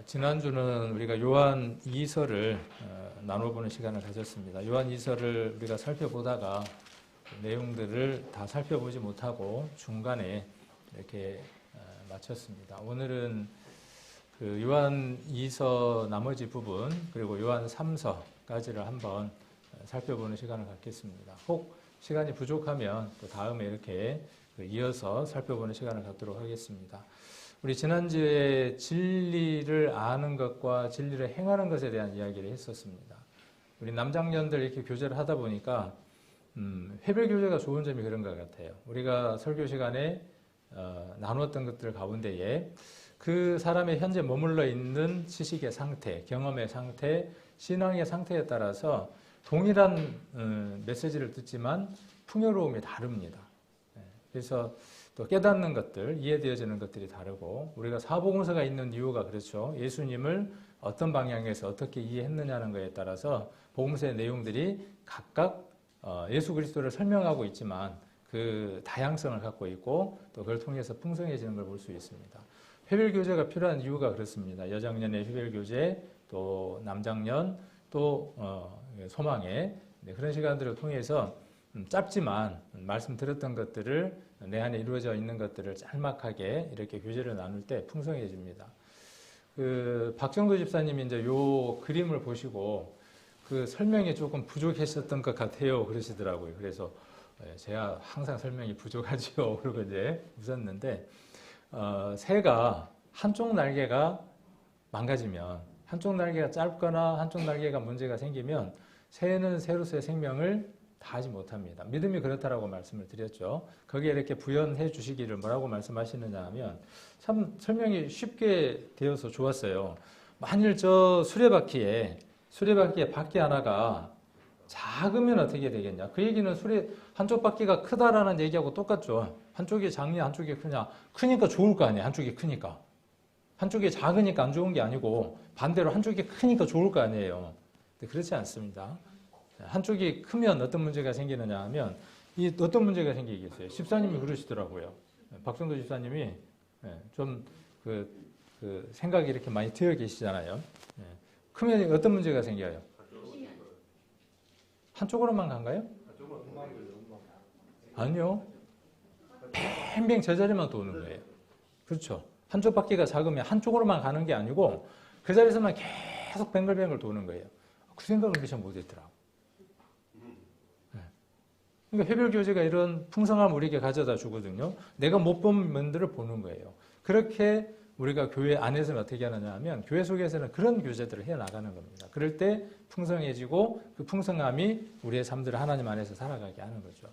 지난주는 우리가 요한 2서를 나눠보는 시간을 가졌습니다. 요한 2서를 우리가 살펴보다가 내용들을 다 살펴보지 못하고 중간에 이렇게 마쳤습니다. 오늘은 그 요한 2서 나머지 부분 그리고 요한 3서까지를 한번 살펴보는 시간을 갖겠습니다. 혹 시간이 부족하면 또 다음에 이렇게 이어서 살펴보는 시간을 갖도록 하겠습니다. 우리 지난주에 진리를 아는 것과 진리를 행하는 것에 대한 이야기를 했었습니다. 우리 남장년들 이렇게 교제를 하다 보니까 회별 교제가 좋은 점이 그런 것 같아요. 우리가 설교 시간에 나누었던 것들 가운데에 그 사람의 현재 머물러 있는 지식의 상태, 경험의 상태, 신앙의 상태에 따라서 동일한 메시지를 듣지만 풍요로움이 다릅니다. 그래서 또 깨닫는 것들, 이해되어지는 것들이 다르고 우리가 사복음서가 있는 이유가 그렇죠. 예수님을 어떤 방향에서 어떻게 이해했느냐는 것에 따라서 복음서의 내용들이 각각 예수 그리스도를 설명하고 있지만 그 다양성을 갖고 있고 또 그걸 통해서 풍성해지는 걸 볼 수 있습니다. 회별교제가 필요한 이유가 그렇습니다. 여장년의 회별교제, 또 남장년, 또 소망회 그런 시간들을 통해서 짧지만 말씀 들었던 것들을 내 안에 이루어져 있는 것들을 짤막하게 이렇게 교제를 나눌 때 풍성해집니다. 그 박정도 집사님이 이제 요 그림을 보시고 그 설명이 조금 부족했었던 것 같아요 그러시더라고요. 그래서 제가 항상 설명이 부족하지요. 그러고 이제 웃었는데 새가 한쪽 날개가 망가지면 한쪽 날개가 짧거나 한쪽 날개가 문제가 생기면 새는 새로서의 생명을 다하지 못합니다. 믿음이 그렇다라고 말씀을 드렸죠. 거기에 이렇게 부연해 주시기를 뭐라고 말씀하시느냐 하면 참 설명이 쉽게 되어서 좋았어요. 만일 저 수레바퀴에 바퀴 하나가 작으면 어떻게 되겠냐. 그 얘기는 한쪽 바퀴가 크다라는 얘기하고 똑같죠. 한쪽이 작냐 한쪽이 크냐. 크니까 좋을 거 아니에요. 한쪽이 크니까. 한쪽이 작으니까 안 좋은 게 아니고 반대로 한쪽이 크니까 좋을 거 아니에요. 근데 그렇지 않습니다. 한쪽이 크면 어떤 문제가 생기느냐 하면 어떤 문제가 생기겠어요. 집사님이 그러시더라고요. 박정도 집사님이 좀 생각이 이렇게 많이 트여 계시잖아요. 크면 어떤 문제가 생겨요? 한쪽으로만 간가요? 아니요. 뱅뱅 제자리만 도는 거예요. 그렇죠. 한쪽 바퀴가 작으면 한쪽으로만 가는 게 아니고 그 자리에서만 계속 뱅글뱅글 도는 거예요. 그 생각을 미처 못했더라고요. 그러니까 회별교제가 이런 풍성함을 우리에게 가져다 주거든요. 내가 못 본 면들을 보는 거예요. 그렇게 우리가 교회 안에서는 어떻게 하느냐 하면 교회 속에서는 그런 교제들을 해나가는 겁니다. 그럴 때 풍성해지고 그 풍성함이 우리의 삶들을 하나님 안에서 살아가게 하는 거죠.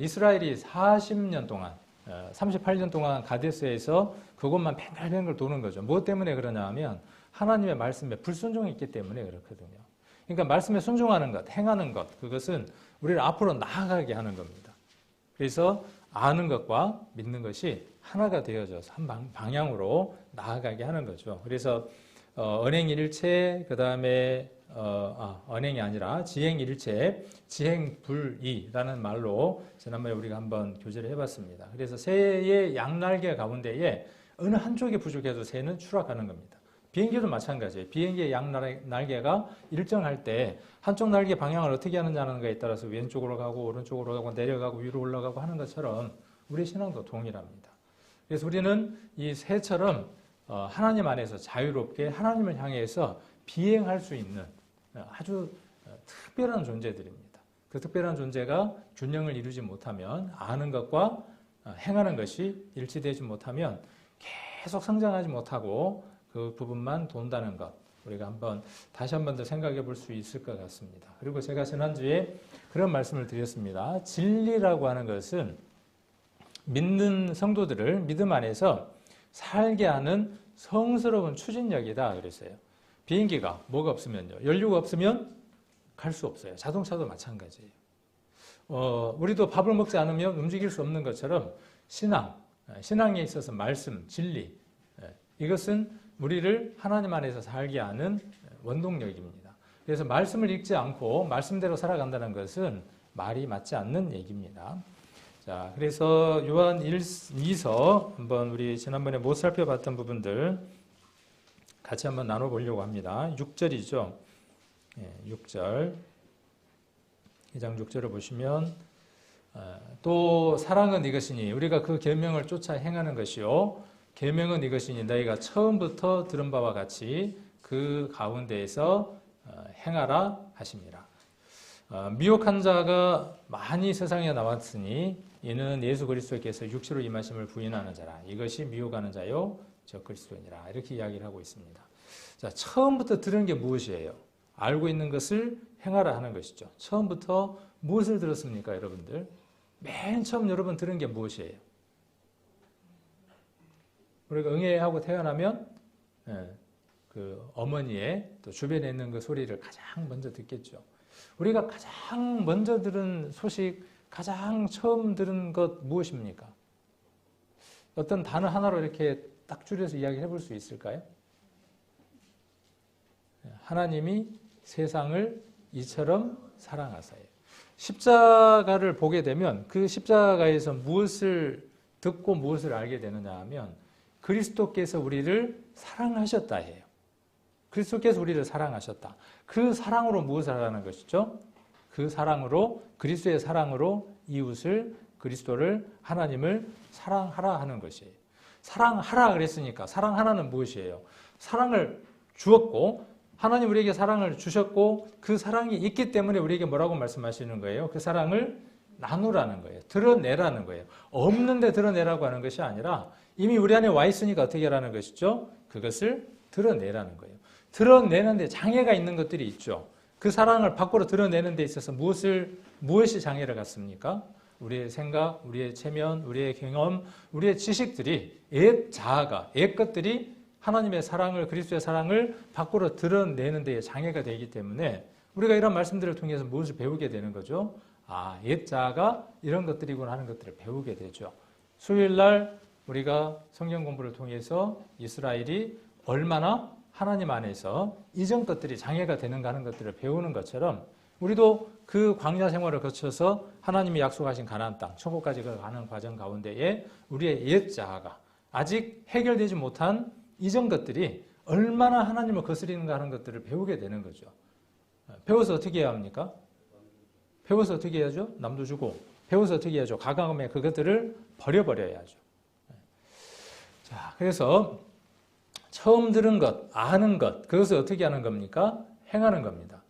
이스라엘이 40년 동안 38년 동안 가데스에서 그것만 뱅글뱅글 도는 거죠. 무엇 때문에 그러냐 하면 하나님의 말씀에 불순종이 있기 때문에 그렇거든요. 그러니까 말씀에 순종하는 것, 행하는 것, 그것은 우리를 앞으로 나아가게 하는 겁니다. 그래서 아는 것과 믿는 것이 하나가 되어져서 한 방향으로 나아가게 하는 거죠. 그래서 언행일체, 그 다음에 언행이 아니라 지행일체, 지행불이라는 말로 지난번에 우리가 한번 교제를 해봤습니다. 그래서 새의 양날개 가운데에 어느 한쪽이 부족해도 새는 추락하는 겁니다. 비행기도 마찬가지예요. 비행기의 양날개가 일정할 때 한쪽 날개 방향을 어떻게 하느냐는 것에 따라서 왼쪽으로 가고 오른쪽으로 가고 내려가고 위로 올라가고 하는 것처럼 우리 신앙도 동일합니다. 그래서 우리는 이 새처럼 하나님 안에서 자유롭게 하나님을 향해서 비행할 수 있는 아주 특별한 존재들입니다. 그 특별한 존재가 균형을 이루지 못하면 아는 것과 행하는 것이 일치되지 못하면 계속 성장하지 못하고 그 부분만 돈다는 것 우리가 다시 한 번 더 생각해 볼 수 있을 것 같습니다. 그리고 제가 지난주에 그런 말씀을 드렸습니다. 진리라고 하는 것은 믿는 성도들을 믿음 안에서 살게 하는 성스러운 추진력이다 그랬어요. 비행기가 뭐가 없으면요. 연료가 없으면 갈 수 없어요. 자동차도 마찬가지예요. 우리도 밥을 먹지 않으면 움직일 수 없는 것처럼 신앙에 있어서 말씀, 진리 이것은 우리를 하나님 안에서 살게 하는 원동력입니다. 그래서 말씀을 읽지 않고 말씀대로 살아간다는 것은 말이 맞지 않는 얘기입니다. 자, 그래서 요한 2서 한번 우리 지난번에 못 살펴봤던 부분들 같이 한번 나눠보려고 합니다. 6절이죠. 6절. 2장 6절을 보시면 또 사랑은 이것이니 우리가 그 계명을 쫓아 행하는 것이요 계명은 이것이니 너희가 처음부터 들은 바와 같이 그 가운데에서 행하라 하십니다. 미혹한 자가 많이 세상에 나왔으니 이는 예수 그리스도께서 육체로 임하심을 부인하는 자라. 이것이 미혹하는 자요 저 그리스도니라. 이렇게 이야기를 하고 있습니다. 자, 처음부터 들은 게 무엇이에요? 알고 있는 것을 행하라 하는 것이죠. 처음부터 무엇을 들었습니까, 여러분들? 맨 처음 여러분 들은 게 무엇이에요? 우리가 응애하고 태어나면 그 어머니의 또 주변에 있는 그 소리를 가장 먼저 듣겠죠. 우리가 가장 먼저 들은 소식, 가장 처음 들은 것 무엇입니까? 어떤 단어 하나로 이렇게 딱 줄여서 이야기해 볼 수 있을까요? 하나님이 세상을 이처럼 사랑하사요. 십자가를 보게 되면 그 십자가에서 무엇을 듣고 무엇을 알게 되느냐 하면 그리스도께서 우리를 사랑하셨다 해요. 그리스도께서 우리를 사랑하셨다. 그 사랑으로 무엇을 하라는 것이죠? 그 사랑으로, 그리스도의 사랑으로 이웃을, 그리스도를, 하나님을 사랑하라 하는 것이에요. 사랑하라 그랬으니까 사랑하라는 무엇이에요? 사랑을 주었고 하나님 우리에게 사랑을 주셨고 그 사랑이 있기 때문에 우리에게 뭐라고 말씀하시는 거예요? 그 사랑을 나누라는 거예요. 드러내라는 거예요. 없는데 드러내라고 하는 것이 아니라 이미 우리 안에 와 있으니까 어떻게 하라는 것이죠? 그것을 드러내라는 거예요. 드러내는데 장애가 있는 것들이 있죠. 그 사랑을 밖으로 드러내는 데 있어서 무엇이 장애를 갖습니까? 우리의 생각, 우리의 체면, 우리의 경험, 우리의 지식들이 옛 자아가, 옛 것들이 하나님의 사랑을, 그리스도의 사랑을 밖으로 드러내는 데에 장애가 되기 때문에 우리가 이런 말씀들을 통해서 무엇을 배우게 되는 거죠? 아, 옛 자아가 이런 것들이구나 하는 것들을 배우게 되죠. 수요일 날 우리가 성경 공부를 통해서 이스라엘이 얼마나 하나님 안에서 이전 것들이 장애가 되는가 하는 것들을 배우는 것처럼 우리도 그 광야 생활을 거쳐서 하나님이 약속하신 가나안 땅, 천국까지 가는 과정 가운데에 우리의 옛 자아가 아직 해결되지 못한 이전 것들이 얼마나 하나님을 거스리는가 하는 것들을 배우게 되는 거죠. 배워서 어떻게 해야 합니까? 배워서 어떻게 해야죠? 남도 주고. 배워서 어떻게 해야죠? 가감에 그것들을 버려버려야죠. 자, 그래서 처음 들은 것, 아는 것, 그것을 어떻게 하는 겁니까? 행하는 겁니다.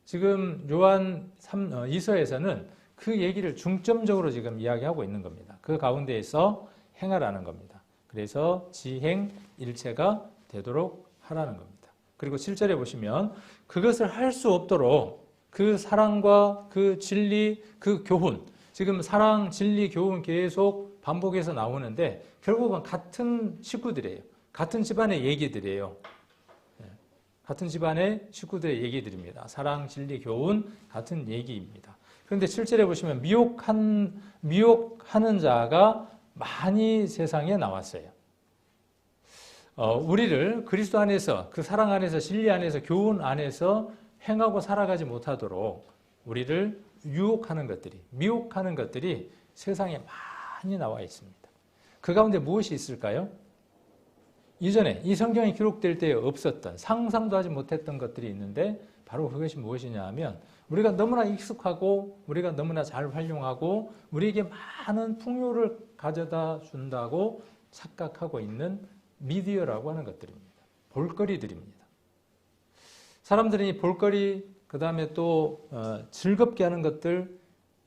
지금 요한 2서에서는 그 얘기를 중점적으로 지금 이야기하고 있는 겁니다. 그 가운데에서 행하라는 겁니다. 그래서 지행 일체가 되도록 하라는 겁니다. 그리고 7절에 보시면 그것을 할 수 없도록 그 사랑과 그 진리, 그 교훈, 지금 사랑, 진리, 교훈 계속 반복해서 나오는데 결국은 같은 식구들이에요. 같은 집안의 얘기들이에요. 같은 집안의 식구들의 얘기들입니다. 사랑, 진리, 교훈 같은 얘기입니다. 그런데 7절에 보시면 미혹하는 자가 많이 세상에 나왔어요. 우리를 그리스도 안에서 그 사랑 안에서 진리 안에서 교훈 안에서 행하고 살아가지 못하도록 우리를 유혹하는 것들이 미혹하는 것들이 세상에 많이 나와 있습니다. 그 가운데 무엇이 있을까요? 이전에 이 성경이 기록될 때에 없었던 상상도 하지 못했던 것들이 있는데 바로 그것이 무엇이냐 하면 우리가 너무나 익숙하고 우리가 너무나 잘 활용하고 우리에게 많은 풍요를 가져다 준다고 착각하고 있는 미디어라고 하는 것들입니다. 볼거리들입니다. 사람들이 이 볼거리 그 다음에 또 즐겁게 하는 것들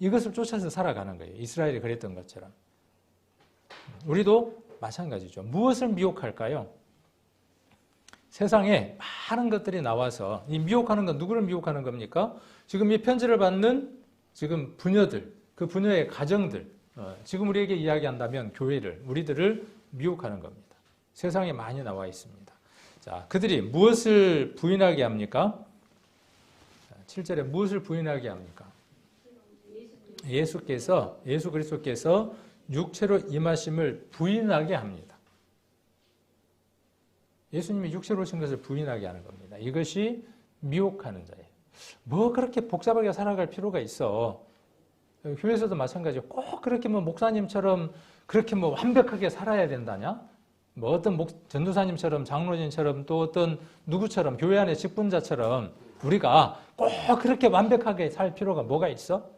이것을 쫓아서 살아가는 거예요. 이스라엘이 그랬던 것처럼. 우리도 마찬가지죠. 무엇을 미혹할까요? 세상에 많은 것들이 나와서 이 미혹하는 건 누구를 미혹하는 겁니까? 지금 이 편지를 받는 지금 부녀들, 그 부녀의 가정들, 지금 우리에게 이야기한다면 교회를, 우리들을 미혹하는 겁니다. 세상에 많이 나와 있습니다. 자, 그들이 무엇을 부인하게 합니까? 7절에 무엇을 부인하게 합니까? 예수 그리스도께서 육체로 임하심을 부인하게 합니다. 예수님이 육체로 오신 것을 부인하게 하는 겁니다. 이것이 미혹하는 자예요. 뭐 그렇게 복잡하게 살아갈 필요가 있어. 교회에서도 마찬가지예요. 꼭 그렇게 뭐 목사님처럼 그렇게 뭐 완벽하게 살아야 된다냐? 뭐 어떤 전도사님처럼 장로진처럼 또 어떤 누구처럼 교회 안의 직분자처럼 우리가 꼭 그렇게 완벽하게 살 필요가 뭐가 있어?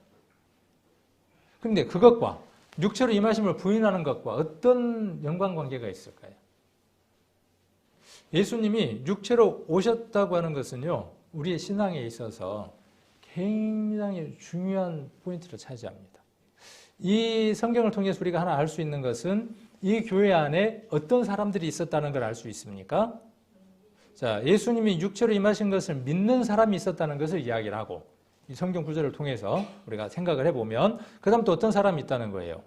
그런데 그것과 육체로 임하심을 부인하는 것과 어떤 연관관계가 있을까요? 예수님이 육체로 오셨다고 하는 것은요, 우리의 신앙에 있어서 굉장히 중요한 포인트를 차지합니다. 이 성경을 통해서 우리가 하나 알 수 있는 것은 이 교회 안에 어떤 사람들이 있었다는 걸 알 수 있습니까? 자, 예수님이 육체로 임하신 것을 믿는 사람이 있었다는 것을 이야기를 하고 이 성경 구절을 통해서 우리가 생각을 해보면 그 다음 또 어떤 사람이 있다는 거예요?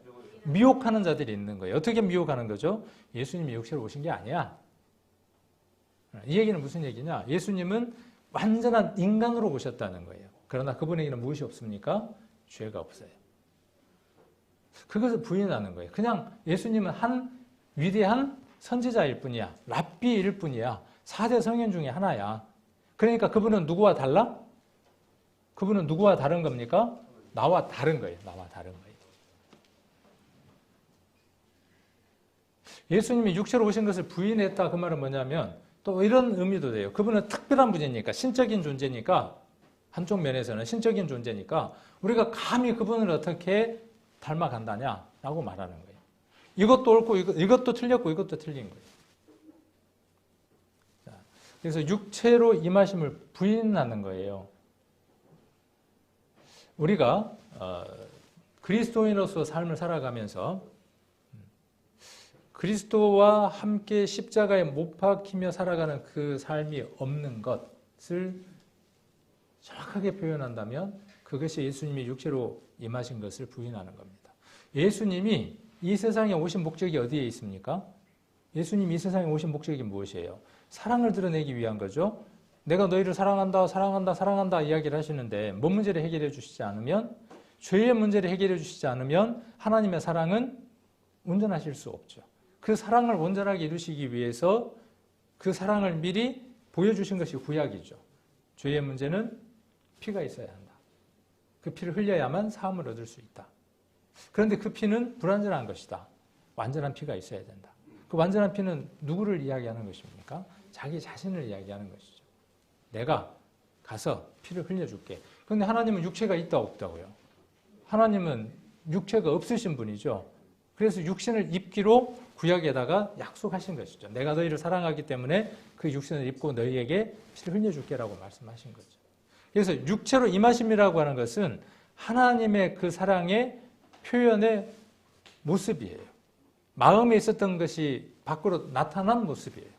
미혹하는 자들이 있는 거예요. 어떻게 미혹하는 거죠? 예수님이 육체로 오신 게 아니야. 이 얘기는 무슨 얘기냐? 예수님은 완전한 인간으로 오셨다는 거예요. 그러나 그분에게는 무엇이 없습니까? 죄가 없어요. 그것을 부인하는 거예요. 그냥 예수님은 한 위대한 선지자일 뿐이야. 랍비일 뿐이야. 4대 성인 중에 하나야. 그러니까 그분은 누구와 달라? 그분은 누구와 다른 겁니까? 나와 다른 거예요. 나와 다른 거예요. 예수님이 육체로 오신 것을 부인했다 그 말은 뭐냐면 또 이런 의미도 돼요. 그분은 특별한 분이니까 신적인 존재니까 한쪽 면에서는 신적인 존재니까 우리가 감히 그분을 어떻게 닮아간다냐라고 말하는 거예요. 이것도 옳고 이것도 틀렸고 이것도 틀린 거예요. 자, 그래서 육체로 임하심을 부인하는 거예요. 우리가 그리스도인으로서 삶을 살아가면서 그리스도와 함께 십자가에 못 박히며 살아가는 그 삶이 없는 것을 정확하게 표현한다면 그것이 예수님이 육체로 임하신 것을 부인하는 겁니다. 예수님이 이 세상에 오신 목적이 어디에 있습니까? 예수님이 이 세상에 오신 목적이 무엇이에요? 사랑을 드러내기 위한 거죠. 내가 너희를 사랑한다, 사랑한다, 사랑한다 이야기를 하시는데 뭔 문제를 해결해 주시지 않으면, 죄의 문제를 해결해 주시지 않으면 하나님의 사랑은 온전하실 수 없죠. 그 사랑을 온전하게 이루시기 위해서 그 사랑을 미리 보여주신 것이 구약이죠. 죄의 문제는 피가 있어야 한다. 그 피를 흘려야만 사함을 얻을 수 있다. 그런데 그 피는 불완전한 것이다. 완전한 피가 있어야 된다. 그 완전한 피는 누구를 이야기하는 것입니까? 자기 자신을 이야기하는 것이죠. 내가 가서 피를 흘려줄게. 그런데 하나님은 육체가 있다 없다고요? 하나님은 육체가 없으신 분이죠. 그래서 육신을 입기로 구약에다가 약속하신 것이죠. 내가 너희를 사랑하기 때문에 그 육신을 입고 너희에게 피를 흘려줄게라고 말씀하신 거죠. 그래서 육체로 임하심이라고 하는 것은 하나님의 그 사랑의 표현의 모습이에요. 마음에 있었던 것이 밖으로 나타난 모습이에요.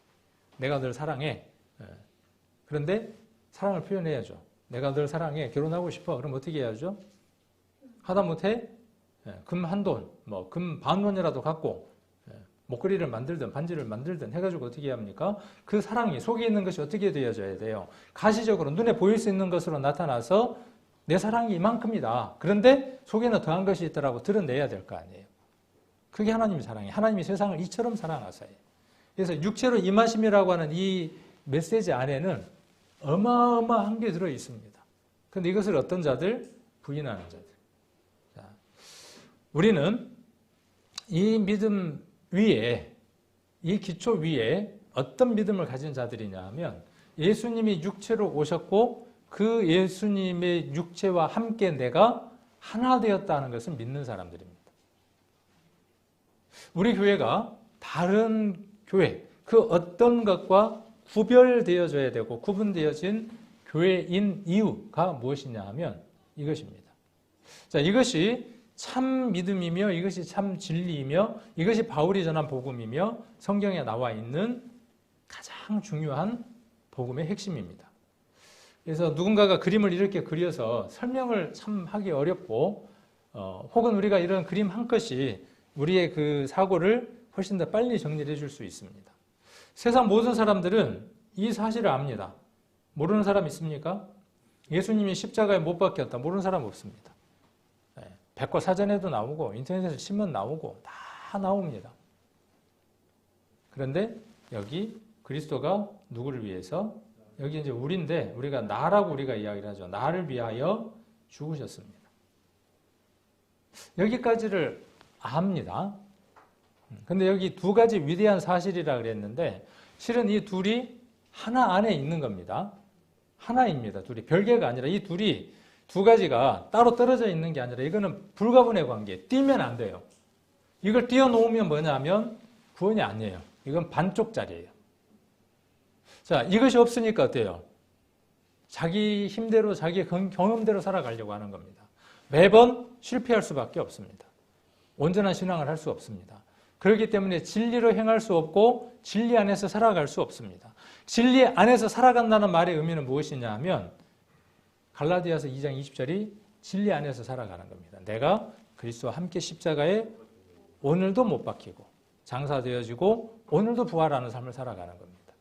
내가 널 사랑해. 그런데 사랑을 표현해야죠. 내가 널 사랑해. 결혼하고 싶어. 그럼 어떻게 해야죠? 하다못해 금 한 돈, 금 반 원이라도 갖고 목걸이를 만들든 반지를 만들든 해가지고 어떻게 해야 합니까? 그 사랑이 속에 있는 것이 어떻게 되어져야 돼요? 가시적으로 눈에 보일 수 있는 것으로 나타나서 내 사랑이 이만큼이다. 그런데 속에는 더한 것이 있더라고 드러내야 될 거 아니에요. 그게 하나님의 사랑이에요. 하나님이 세상을 이처럼 사랑하사요. 그래서 육체로 임하심이라고 하는 이 메시지 안에는 어마어마한 게 들어 있습니다. 그런데 이것을 어떤 자들? 부인하는 자들. 자, 우리는 이 믿음 위에, 이 기초 위에 어떤 믿음을 가진 자들이냐 하면 예수님이 육체로 오셨고 그 예수님의 육체와 함께 내가 하나 되었다는 것을 믿는 사람들입니다. 우리 교회가 다른 교회, 그 어떤 것과 구별되어져야 되고 구분되어진 교회인 이유가 무엇이냐 하면 이것입니다. 자, 이것이 참 믿음이며 이것이 참 진리이며 이것이 바울이 전한 복음이며 성경에 나와 있는 가장 중요한 복음의 핵심입니다. 그래서 누군가가 그림을 이렇게 그려서 설명을 참 하기 어렵고 혹은 우리가 이런 그림 한 컷이 우리의 그 사고를 훨씬 더 빨리 정리를 해줄 수 있습니다. 세상 모든 사람들은 이 사실을 압니다. 모르는 사람 있습니까? 예수님이 십자가에 못 박혔다. 모르는 사람 없습니다. 백과사전에도 나오고 인터넷에서 신문 나오고 다 나옵니다. 그런데 여기 그리스도가 누구를 위해서? 여기 이제 우리인데 우리가 나라고 우리가 이야기를 하죠. 나를 위하여 죽으셨습니다. 여기까지를 압니다. 근데 여기 두 가지 위대한 사실이라 그랬는데 실은 이 둘이 하나 안에 있는 겁니다. 하나입니다. 둘이 별개가 아니라 이 둘이 두 가지가 따로 떨어져 있는 게 아니라 이거는 불가분의 관계. 띄면 안 돼요. 이걸 띄워놓으면 뭐냐면 구원이 아니에요. 이건 반쪽짜리예요. 자, 이것이 없으니까 어때요? 자기 힘대로 자기 경험대로 살아가려고 하는 겁니다. 매번 실패할 수밖에 없습니다. 온전한 신앙을 할 수 없습니다. 그렇기 때문에 진리로 행할 수 없고 진리 안에서 살아갈 수 없습니다. 진리 안에서 살아간다는 말의 의미는 무엇이냐 하면 갈라디아서 2장 20절이 진리 안에서 살아가는 겁니다. 내가 그리스도와 함께 십자가에 오늘도 못 박히고 장사되어지고 오늘도 부활하는 삶을 살아가는 겁니다.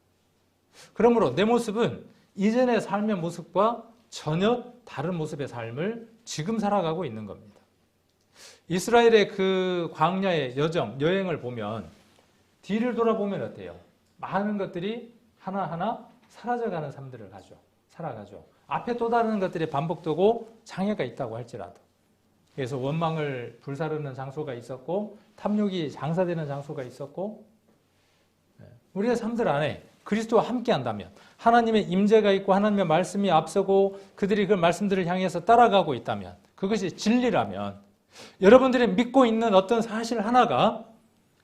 그러므로 내 모습은 이전의 삶의 모습과 전혀 다른 모습의 삶을 지금 살아가고 있는 겁니다. 이스라엘의 그 광야의 여행을 보면 뒤를 돌아보면 어때요? 많은 것들이 하나하나 사라져가는 삶들을 살아가죠. 앞에 또 다른 것들이 반복되고 장애가 있다고 할지라도. 그래서 원망을 불사르는 장소가 있었고 탐욕이 장사되는 장소가 있었고 우리의 삶들 안에 그리스도와 함께 한다면 하나님의 임재가 있고 하나님의 말씀이 앞서고 그들이 그 말씀들을 향해서 따라가고 있다면 그것이 진리라면 여러분들이 믿고 있는 어떤 사실 하나가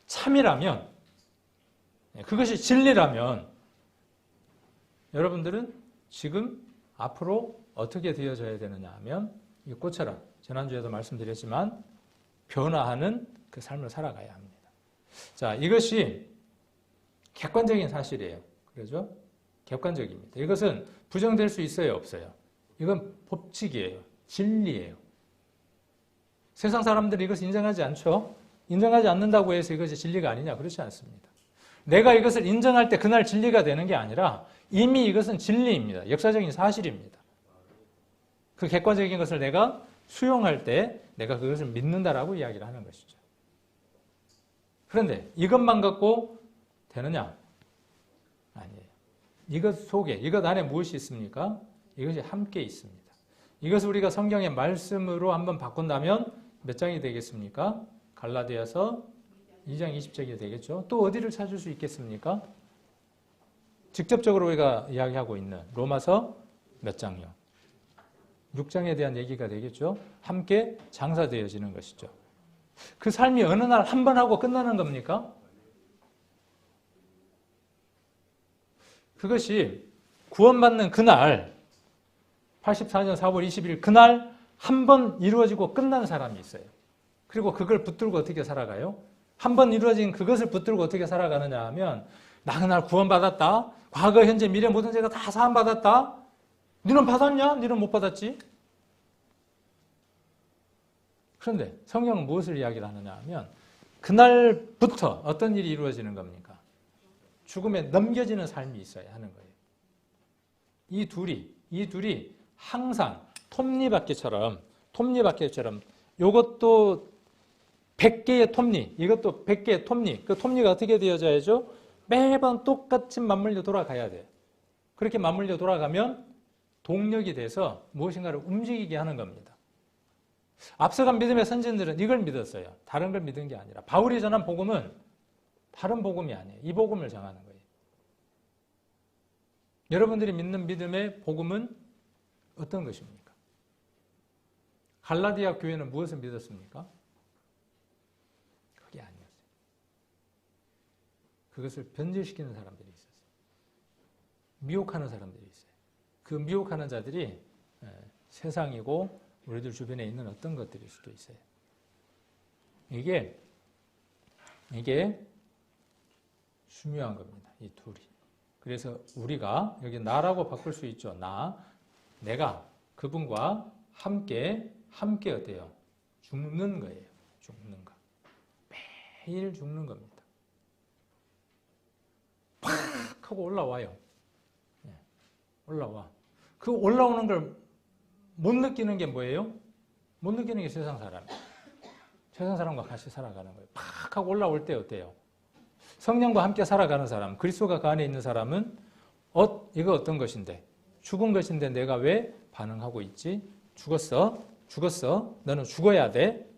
참이라면 그것이 진리라면 여러분들은 지금 앞으로 어떻게 되어져야 되느냐 하면 이 꽃처럼 지난주에도 말씀드렸지만 변화하는 그 삶을 살아가야 합니다. 자, 이것이 객관적인 사실이에요. 그렇죠? 객관적입니다. 이것은 부정될 수 있어요, 없어요? 이건 법칙이에요. 진리예요. 세상 사람들이 이것을 인정하지 않죠? 인정하지 않는다고 해서 이것이 진리가 아니냐? 그렇지 않습니다. 내가 이것을 인정할 때 그날 진리가 되는 게 아니라 이미 이것은 진리입니다. 역사적인 사실입니다. 그 객관적인 것을 내가 수용할 때 내가 그것을 믿는다라고 이야기를 하는 것이죠. 그런데 이것만 갖고 되느냐? 아니에요. 이것 속에, 이것 안에 무엇이 있습니까? 이것이 함께 있습니다. 이것을 우리가 성경의 말씀으로 한번 바꾼다면 몇 장이 되겠습니까? 갈라디아서 2장 20절이 되겠죠. 또 어디를 찾을 수 있겠습니까? 직접적으로 우리가 이야기하고 있는 로마서 몇 장요? 6장에 대한 얘기가 되겠죠. 함께 장사되어지는 것이죠. 그 삶이 어느 날 한 번 하고 끝나는 겁니까? 그것이 구원받는 그날 84년 4월 20일 그날 한 번 이루어지고 끝난 사람이 있어요. 그리고 그걸 붙들고 어떻게 살아가요? 한 번 이루어진 그것을 붙들고 어떻게 살아가느냐 하면 나 그날 구원받았다. 과거, 현재, 미래 모든 죄가 다 사함받았다. 너는 받았냐? 너는 못 받았지? 그런데 성경은 무엇을 이야기를 하느냐 하면 그날부터 어떤 일이 이루어지는 겁니까? 죽음에 넘겨지는 삶이 있어야 하는 거예요. 이 둘이 항상 톱니바퀴처럼 이것도 100개의 톱니, 이것도 100개의 톱니. 그 톱니가 어떻게 되어져야죠? 매번 똑같이 맞물려 돌아가야 돼요. 그렇게 맞물려 돌아가면 동력이 돼서 무엇인가를 움직이게 하는 겁니다. 앞서간 믿음의 선진들은 이걸 믿었어요. 다른 걸 믿은 게 아니라. 바울이 전한 복음은 다른 복음이 아니에요. 이 복음을 정하는 거예요. 여러분들이 믿는 믿음의 복음은 어떤 것입니까? 갈라디아 교회는 무엇을 믿었습니까? 그게 아니었어요. 그것을 변질시키는 사람들이 있었어요. 미혹하는 사람들이 있어요. 그 미혹하는 자들이 세상이고 우리들 주변에 있는 어떤 것들일 수도 있어요. 이게 중요한 겁니다. 이 둘이. 그래서 우리가 여기 나라고 바꿀 수 있죠. 내가 그분과 함께 어때요? 죽는 거예요. 죽는 거. 매일 죽는 겁니다. 팍 하고 올라와요. 올라와. 그 올라오는 걸 못 느끼는 게 뭐예요? 못 느끼는 게 세상 사람이에요. 세상 사람과 같이 살아가는 거예요. 팍 하고 올라올 때 어때요? 성령과 함께 살아가는 사람, 그리스도가 그 안에 있는 사람은 이거 어떤 것인데? 죽은 것인데 내가 왜 반응하고 있지? 죽었어. 너는 죽어야 돼.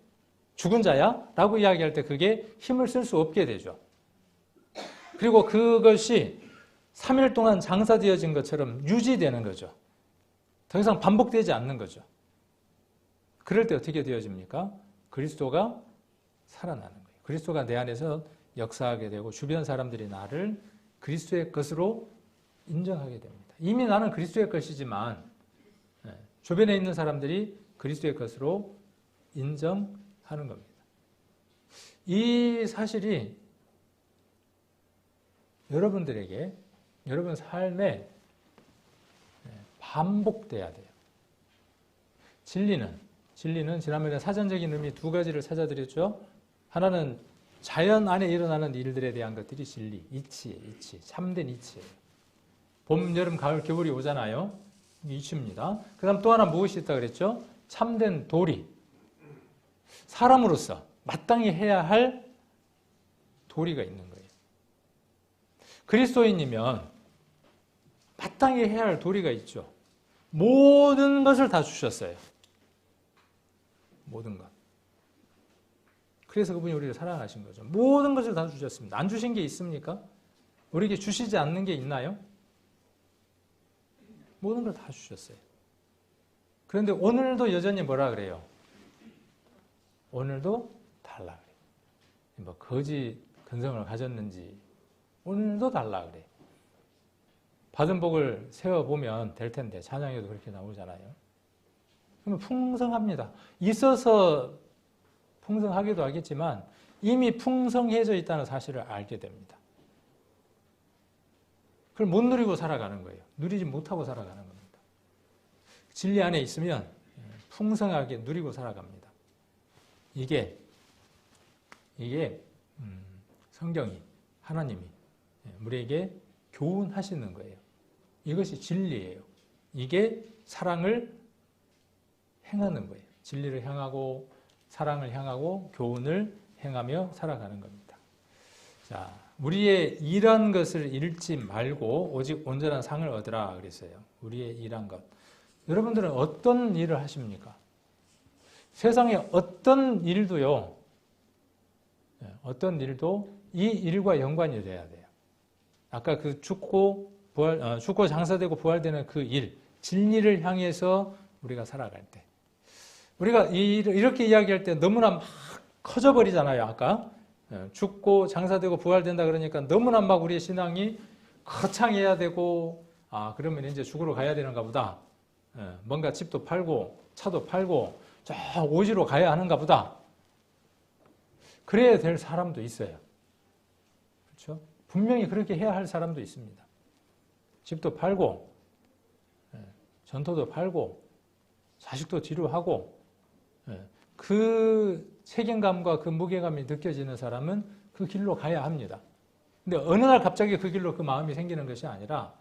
죽은 자야? 라고 이야기할 때 그게 힘을 쓸 수 없게 되죠. 그리고 그것이 3일 동안 장사되어진 것처럼 유지되는 거죠. 더 이상 반복되지 않는 거죠. 그럴 때 어떻게 되어집니까? 그리스도가 살아나는 거예요. 그리스도가 내 안에서 역사하게 되고 주변 사람들이 나를 그리스도의 것으로 인정하게 됩니다. 이미 나는 그리스도의 것이지만 주변에 있는 사람들이 그리스도의 것으로 인정하는 겁니다. 이 사실이 여러분들에게 여러분 삶에 반복돼야 돼요. 진리는 지난번에 사전적인 의미 두 가지를 찾아드렸죠. 하나는 자연 안에 일어나는 일들에 대한 것들이 진리, 이치, 참된 이치예요. 봄, 여름, 가을, 겨울이 오잖아요. 이치입니다. 그 다음 또 하나 무엇이 있다 그랬죠? 참된 도리. 사람으로서 마땅히 해야 할 도리가 있는 거예요. 그리스도인이면 마땅히 해야 할 도리가 있죠. 모든 것을 다 주셨어요. 모든 것. 그래서 그분이 우리를 사랑하신 거죠. 모든 것을 다 주셨습니다. 안 주신 게 있습니까? 우리에게 주시지 않는 게 있나요? 모든 걸 다 주셨어요. 그런데 오늘도 여전히 뭐라 그래요? 오늘도 달라 그래요. 뭐 거지 근성을 가졌는지 오늘도 달라 그래요. 받은 복을 세어보면 될 텐데 찬양에도 그렇게 나오잖아요. 그러면 풍성합니다. 있어서 풍성하기도 하겠지만 이미 풍성해져 있다는 사실을 알게 됩니다. 그걸 못 누리고 살아가는 거예요. 누리지 못하고 살아가는 겁니다. 진리 안에 있으면 풍성하게 누리고 살아갑니다. 이게 성경이 하나님이 우리에게 교훈하시는 거예요. 이것이 진리예요. 이게 사랑을 행하는 거예요. 진리를 향하고 사랑을 향하고 교훈을 행하며 살아가는 겁니다. 자, 우리의 일한 것을 잃지 말고 오직 온전한 상을 얻으라 그랬어요. 우리의 일한 것. 여러분들은 어떤 일을 하십니까? 세상에 어떤 일도요. 어떤 일도 이 일과 연관이 돼야 돼요. 아까 그 죽고 장사되고 부활되는 그 일, 진리를 향해서 우리가 살아갈 때. 우리가 이렇게 이야기할 때 너무나 막 커져버리잖아요. 아까 죽고 장사되고 부활된다 그러니까 너무나 막 우리의 신앙이 거창해야 되고 그러면 이제 죽으러 가야 되는가 보다. 뭔가 집도 팔고 차도 팔고 저 오지로 가야 하는가 보다. 그래야 될 사람도 있어요. 그렇죠? 분명히 그렇게 해야 할 사람도 있습니다. 집도 팔고 전토도 팔고 자식도 지루하고 그 책임감과 그 무게감이 느껴지는 사람은 그 길로 가야 합니다. 근데 어느 날 갑자기 그 길로 그 마음이 생기는 것이 아니라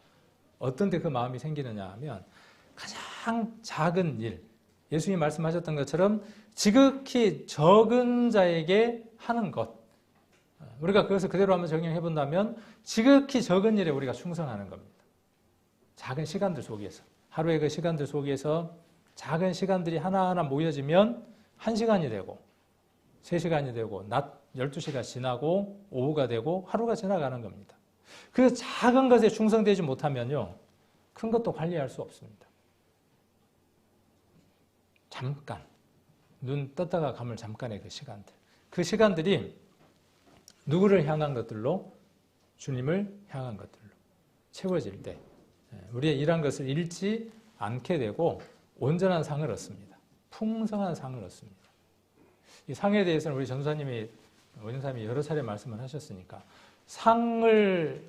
어떤 데 그 마음이 생기느냐 하면 가장 작은 일, 예수님이 말씀하셨던 것처럼 지극히 적은 자에게 하는 것. 우리가 그것을 그대로 한번 적용해 본다면 지극히 적은 일에 우리가 충성하는 겁니다. 작은 시간들 속에서. 하루의 그 시간들 속에서 작은 시간들이 하나하나 모여지면 1시간이 되고 3시간이 되고 낮 12시가 지나고 오후가 되고 하루가 지나가는 겁니다. 그 작은 것에 충성되지 못하면요. 큰 것도 관리할 수 없습니다. 잠깐 눈 떴다가 감을 잠깐의 그 시간들. 그 시간들이 누구를 향한 것들로? 주님을 향한 것들로 채워질 때 우리의 일한 것을 잃지 않게 되고 온전한 상을 얻습니다. 풍성한 상을 얻습니다. 이 상에 대해서는 우리 전도사님이 원장님이 여러 차례 말씀을 하셨으니까 상을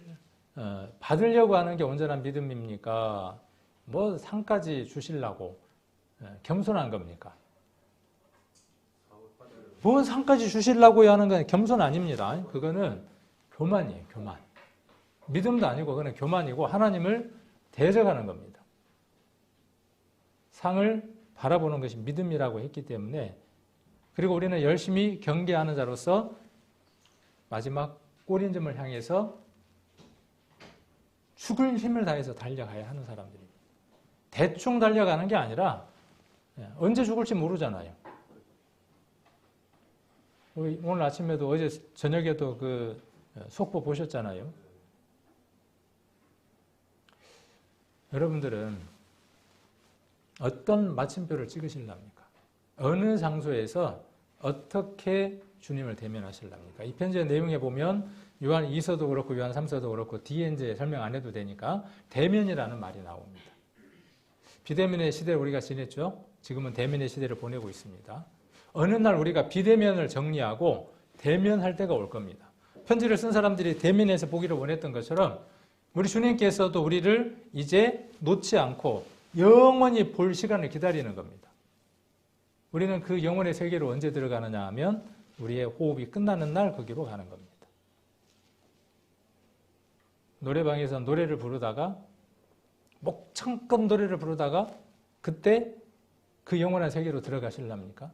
받으려고 하는 게 온전한 믿음입니까? 뭐 상까지 주시려고 겸손한 겁니까? 뭔 상까지 주시려고 하는 건 겸손 아닙니다. 그거는 교만이에요. 교만. 믿음도 아니고 그건 교만이고 하나님을 대적하는 겁니다. 상을 바라보는 것이 믿음이라고 했기 때문에 그리고 우리는 열심히 경계하는 자로서 마지막 꼬린점을 향해서 죽을 힘을 다해서 달려가야 하는 사람들입니다. 대충 달려가는 게 아니라 언제 죽을지 모르잖아요. 오늘 아침에도 어제 저녁에도 그 속보 보셨잖아요. 여러분들은 어떤 마침표를 찍으실랍니까? 어느 장소에서 어떻게 주님을 대면하실랍니까? 이 편지의 내용에 보면 요한 2서도 그렇고 요한 3서도 그렇고 뒤에 이제 설명 안 해도 되니까 대면이라는 말이 나옵니다. 비대면의 시대를 우리가 지냈죠. 지금은 대면의 시대를 보내고 있습니다. 어느 날 우리가 비대면을 정리하고 대면할 때가 올 겁니다. 편지를 쓴 사람들이 대면에서 보기를 원했던 것처럼 우리 주님께서도 우리를 이제 놓지 않고 영원히 볼 시간을 기다리는 겁니다. 우리는 그 영혼의 세계로 언제 들어가느냐 하면 우리의 호흡이 끝나는 날 거기로 가는 겁니다. 노래방에서 노래를 부르다가 목청껏 노래를 부르다가 그때 그 영원한 세계로 들어가실랍니까?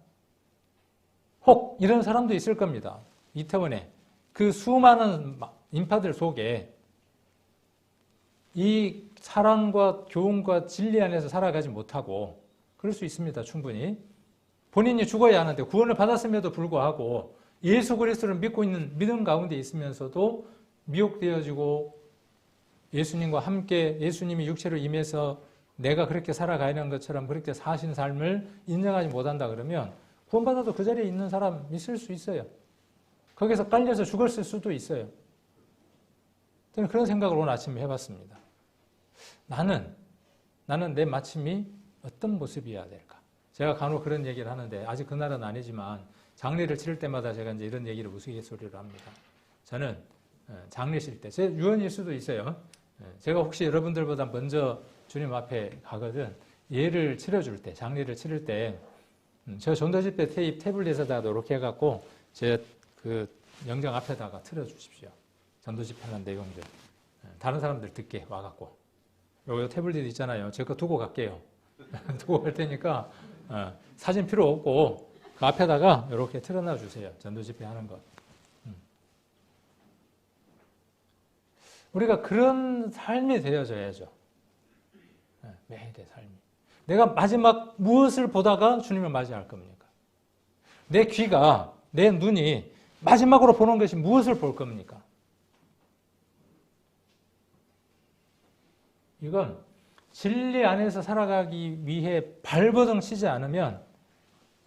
혹 이런 사람도 있을 겁니다. 이태원에 그 수많은 인파들 속에 이 사랑과 교훈과 진리 안에서 살아가지 못하고 그럴 수 있습니다. 충분히. 본인이 죽어야 하는데 구원을 받았음에도 불구하고 예수 그리스도를 믿고 있는 믿음 가운데 있으면서도 미혹되어지고 예수님과 함께 예수님이 육체로 임해서 내가 그렇게 살아가는 것처럼 그렇게 사신 삶을 인정하지 못한다 그러면 구원받아도 그 자리에 있는 사람 있을 수 있어요. 거기서 깔려서 죽었을 수도 있어요. 저는 그런 생각을 오늘 아침에 해봤습니다. 나는 내 마침이 어떤 모습이어야 될까? 제가 간혹 그런 얘기를 하는데 아직 그날은 아니지만 장례를 치를 때마다 제가 이제 이런 얘기를 우스갯소리로 합니다. 저는 장례실 때, 제 유언일 수도 있어요. 제가 혹시 여러분들보다 먼저 주님 앞에 가거든 예를 치러줄 때, 장례를 치를 때 저 전도집회 테이프 태블릿에다가 이렇게 해갖고 제 그 영정 앞에다가 틀어주십시오. 전도집회하는 내용들. 다른 사람들 듣게 와갖고. 여기 태블릿 있잖아요. 제가 두고 갈게요. 두고 갈 테니까 사진 필요 없고 그 앞에다가 이렇게 틀어놔 주세요. 전도집회 하는 것. 우리가 그런 삶이 되어져야죠. 매일의 삶이. 내가 마지막 무엇을 보다가 주님을 맞이할 겁니까? 내 귀가, 내 눈이 마지막으로 보는 것이 무엇을 볼 겁니까? 이건 진리 안에서 살아가기 위해 발버둥 치지 않으면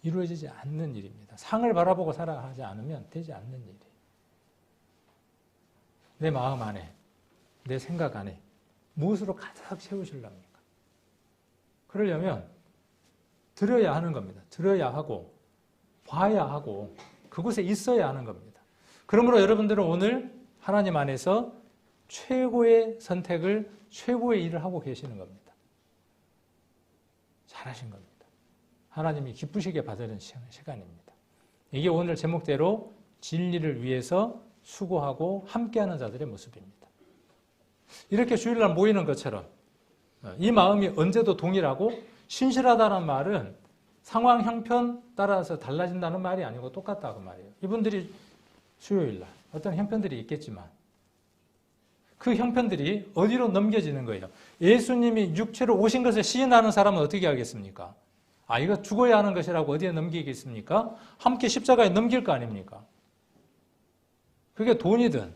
이루어지지 않는 일입니다. 상을 바라보고 살아가지 않으면 되지 않는 일이에요. 내 마음 안에, 내 생각 안에 무엇으로 가득 채우실랍니까? 그러려면 들어야 하는 겁니다. 들어야 하고 봐야 하고 그곳에 있어야 하는 겁니다. 그러므로 여러분들은 오늘 하나님 안에서 최고의 선택을, 최고의 일을 하고 계시는 겁니다. 잘하신 겁니다. 하나님이 기쁘시게 받으는 시간입니다. 이게 오늘 제목대로 진리를 위해서 수고하고 함께하는 자들의 모습입니다. 이렇게 주일날 모이는 것처럼 이 마음이 언제도 동일하고 신실하다는 말은 상황 형편 따라서 달라진다는 말이 아니고 똑같다고 말이에요. 이분들이 수요일날 어떤 형편들이 있겠지만 그 형편들이 어디로 넘겨지는 거예요? 예수님이 육체로 오신 것을 시인하는 사람은 어떻게 하겠습니까? 이거 죽어야 하는 것이라고 어디에 넘기겠습니까? 함께 십자가에 넘길 거 아닙니까? 그게 돈이든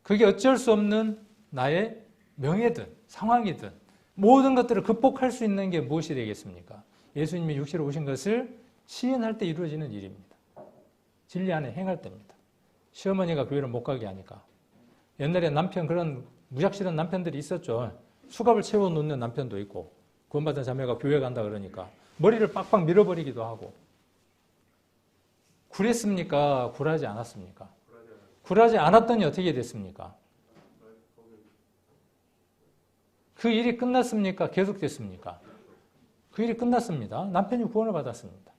그게 어쩔 수 없는 나의 명예든 상황이든 모든 것들을 극복할 수 있는 게 무엇이 되겠습니까? 예수님이 육체로 오신 것을 시인할 때 이루어지는 일입니다. 진리 안에 행할 때입니다. 시어머니가 교회를 못 가게 하니까. 옛날에 남편 그런 무작실한 남편들이 있었죠. 수갑을 채워놓는 남편도 있고 구원받은 자매가 교회 간다 그러니까 머리를 빡빡 밀어버리기도 하고. 굴했습니까? 굴하지 않았습니까? 굴하지 않았더니 어떻게 됐습니까? 그 일이 끝났습니까? 계속됐습니까? 그 일이 끝났습니다. 남편이 구원을 받았습니다.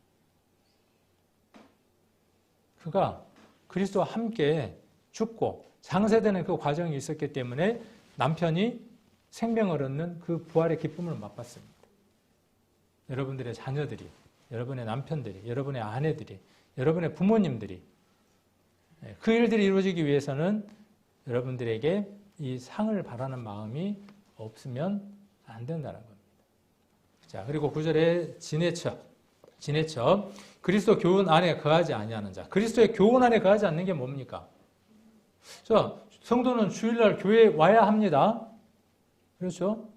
그가 그리스도와 함께 죽고 장세되는 그 과정이 있었기 때문에 남편이 생명을 얻는 그 부활의 기쁨을 맛봤습니다. 여러분들의 자녀들이, 여러분의 남편들이, 여러분의 아내들이, 여러분의 부모님들이 그 일들이 이루어지기 위해서는 여러분들에게 이 상을 바라는 마음이 없으면 안 된다는 겁니다. 자, 그리고 9절에 지내쳐. 지내쳐 그리스도 교훈 안에 거하지 아니하는 자. 그리스도의 교훈 안에 거하지 않는 게 뭡니까? 자, 성도는 주일날 교회에 와야 합니다. 그렇죠?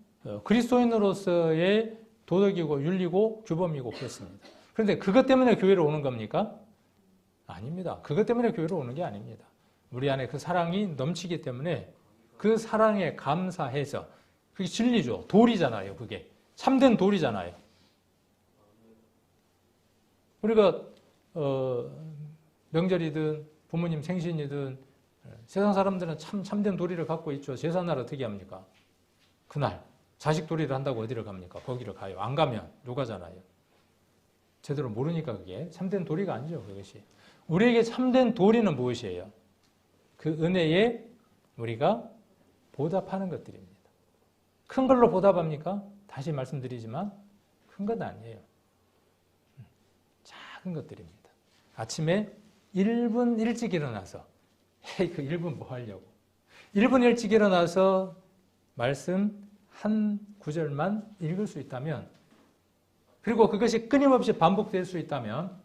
그리스도인으로서의 도덕이고 윤리고 규범이고 그렇습니다. 그런데 그것 때문에 교회로 오는 겁니까? 아닙니다. 그것 때문에 교회로 오는 게 아닙니다. 우리 안에 그 사랑이 넘치기 때문에 그 사랑에 감사해서 그게 진리죠. 돌이잖아요. 그게 참된 돌이잖아요. 우리가 명절이든 부모님 생신이든 세상 사람들은 참된 도리를 갖고 있죠. 제삿날 어떻게 합니까? 그날 자식 도리를 한다고 어디를 갑니까? 거기를 가요. 안 가면 누가잖아요. 제대로 모르니까 그게 참된 도리가 아니죠. 그것이. 우리에게 참된 도리는 무엇이에요? 그 은혜에 우리가 보답하는 것들입니다. 큰 걸로 보답합니까? 다시 말씀드리지만 큰 건 아니에요. 작은 것들입니다. 아침에 1분 일찍 일어나서 그 1분 뭐 하려고 1분 일찍 일어나서 말씀 한 구절만 읽을 수 있다면 그리고 그것이 끊임없이 반복될 수 있다면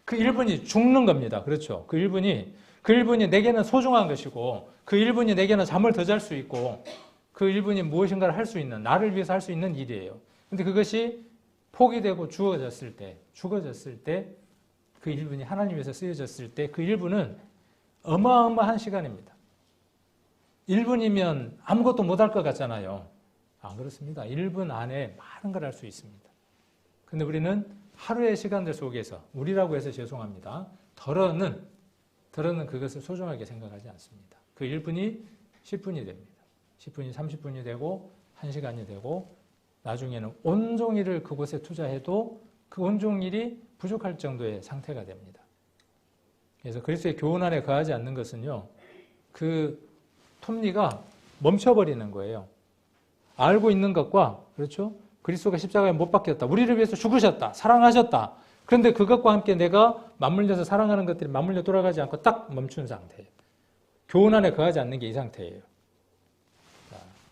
그 1분이 죽는 겁니다. 그렇죠? 그 1분이 내게는 소중한 것이고 그 1분이 내게는 잠을 더 잘 수 있고 그 1분이 무엇인가를 할 수 있는 나를 위해서 할 수 있는 일이에요. 근데 그것이 포기되고 죽어졌을 때 그 1분이 하나님 위해서 쓰여졌을 때 그 1분은 어마어마한 시간입니다. 1분이면 아무것도 못할 것 같잖아요. 안 그렇습니다. 1분 안에 많은 걸 할 수 있습니다. 근데 우리는 하루의 시간들 속에서 우리라고 해서 죄송합니다. 더러는 그것을 소중하게 생각하지 않습니다. 그 1분이 10분이 됩니다. 10분이 30분이 되고 1시간이 되고 나중에는 온종일을 그곳에 투자해도 그 온종일이 부족할 정도의 상태가 됩니다. 그래서 그리스도의 교훈 안에 거하지 않는 것은요. 그 톱니가 멈춰버리는 거예요. 알고 있는 것과 그렇죠? 그리스도가 십자가에 못 박혔다. 우리를 위해서 죽으셨다. 사랑하셨다. 그런데 그것과 함께 내가 맞물려서 사랑하는 것들이 맞물려 돌아가지 않고 딱 멈춘 상태예요. 교훈 안에 거하지 않는 게 이 상태예요.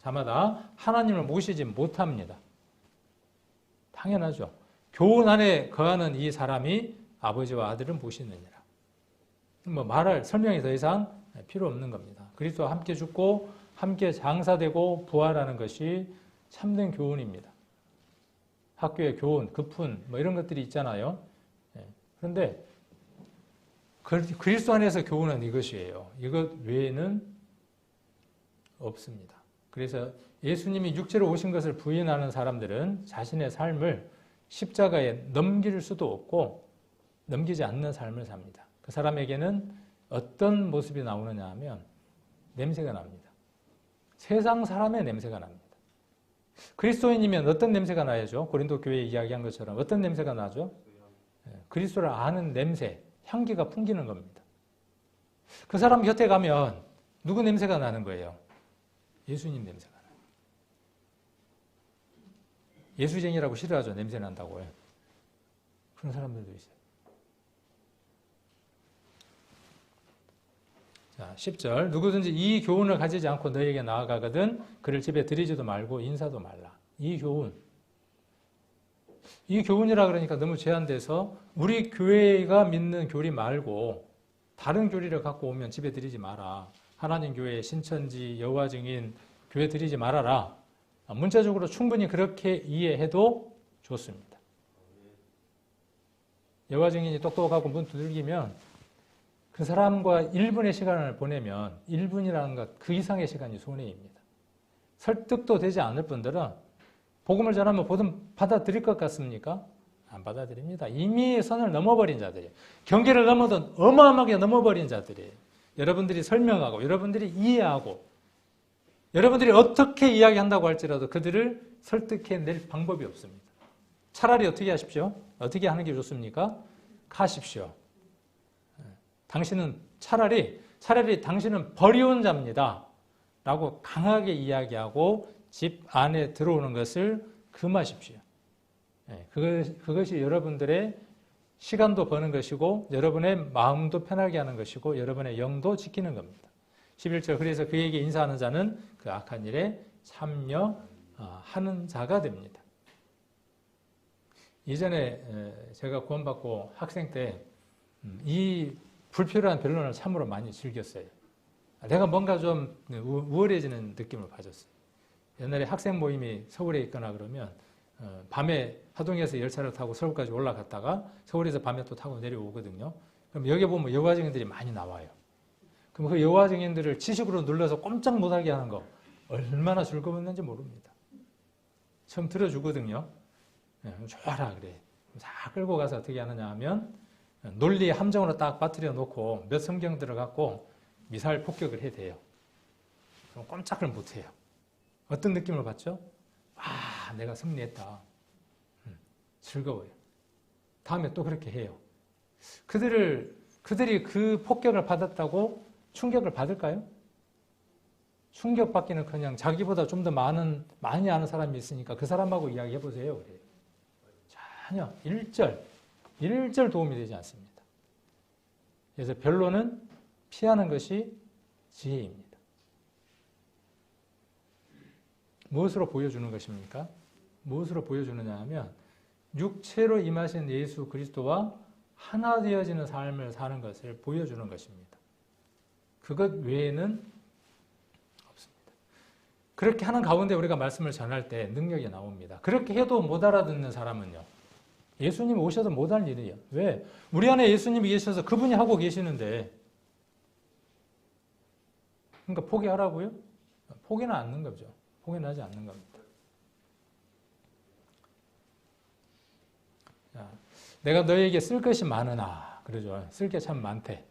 자마다 하나님을 모시지 못합니다. 당연하죠. 교훈 안에 거하는 이 사람이 아버지와 아들을 모시느니라. 뭐 말할 설명이 더 이상 필요 없는 겁니다. 그리스도와 함께 죽고 함께 장사되고 부활하는 것이 참된 교훈입니다. 학교의 교훈, 급훈 뭐 이런 것들이 있잖아요. 그런데 그리스도 안에서 교훈은 이것이에요. 이것 외에는 없습니다. 그래서 예수님이 육체로 오신 것을 부인하는 사람들은 자신의 삶을 십자가에 넘길 수도 없고 넘기지 않는 삶을 삽니다. 그 사람에게는 어떤 모습이 나오느냐 하면 냄새가 납니다. 세상 사람의 냄새가 납니다. 그리스도인이면 어떤 냄새가 나야죠? 고린도 교회에 이야기한 것처럼 어떤 냄새가 나죠? 그리스도를 아는 냄새, 향기가 풍기는 겁니다. 그 사람 곁에 가면 누구 냄새가 나는 거예요? 예수님 냄새가 나요. 예수쟁이라고 싫어하죠. 냄새 난다고 해요. 그런 사람들도 있어요. 자, 10절. 누구든지 이 교훈을 가지지 않고 너에게 나아가거든 그를 집에 들이지도 말고 인사도 말라. 이 교훈이라 그러니까 너무 제한돼서 우리 교회가 믿는 교리 말고 다른 교리를 갖고 오면 집에 들이지 마라. 하나님 교회, 신천지, 여호와 증인 교회 들이지 말아라. 문자적으로 충분히 그렇게 이해해도 좋습니다. 여호와 증인이 똑똑하고 문 두들기면 그 사람과 1분의 시간을 보내면 1분이라는 것 그 이상의 시간이 손해입니다. 설득도 되지 않을 분들은 복음을 전하면 받아들일 것 같습니까? 안 받아들입니다. 이미 선을 넘어버린 자들이에요. 경계를 넘어든 어마어마하게 넘어버린 자들이에요. 여러분들이 설명하고 여러분들이 이해하고 여러분들이 어떻게 이야기한다고 할지라도 그들을 설득해낼 방법이 없습니다. 차라리 어떻게 하십시오? 어떻게 하는 게 좋습니까? 가십시오. 당신은 차라리 당신은 버리온 자입니다. 라고 강하게 이야기하고 집 안에 들어오는 것을 금하십시오. 그것이 여러분들의 시간도 버는 것이고 여러분의 마음도 편하게 하는 것이고 여러분의 영도 지키는 겁니다. 11절 그래서 그에게 인사하는 자는 그 악한 일에 참여하는 자가 됩니다. 이전에 제가 구원받고 학생 때 이 불필요한 변론을 참으로 많이 즐겼어요. 내가 뭔가 좀 우월해지는 느낌을 가졌어요. 옛날에 학생 모임이 서울에 있거나 그러면 밤에 하동에서 열차를 타고 서울까지 올라갔다가 서울에서 밤에 또 타고 내려오거든요. 그럼 여기 보면 여가 증인들이 많이 나와요. 그럼 그 여가 증인들을 지식으로 눌러서 꼼짝 못하게 하는 거 얼마나 즐거웠는지 모릅니다. 처음 들어주거든요. 좋아라 그래. 다 끌고 가서 어떻게 하느냐 하면 논리의 함정으로 딱 빠뜨려 놓고 몇 성경들을 갖고 미사일 폭격을 해야 돼요. 그럼 꼼짝을 못해요. 어떤 느낌을 받죠? 아, 내가 승리했다. 즐거워요. 다음에 또 그렇게 해요. 그들이 그 폭격을 받았다고 충격을 받을까요? 충격받기는커녕 자기보다 좀 더 많이 아는 사람이 있으니까 그 사람하고 이야기해보세요. 그래요. 전혀 일절 도움이 되지 않습니다. 그래서 변론은 피하는 것이 지혜입니다. 무엇으로 보여주는 것입니까? 무엇으로 보여주느냐 하면 육체로 임하신 예수 그리스도와 하나 되어지는 삶을 사는 것을 보여주는 것입니다. 그것 외에는 없습니다. 그렇게 하는 가운데 우리가 말씀을 전할 때 능력이 나옵니다. 그렇게 해도 못 알아듣는 사람은요. 예수님 오셔도 못할 일이에요. 왜? 우리 안에 예수님이 계셔서 그분이 하고 계시는데 그러니까 포기하라고요? 포기는 않는 거죠. 포기는 하지 않는 겁니다. 자, 내가 너에게 쓸 것이 많으나 그러죠. 쓸 게 참 많대.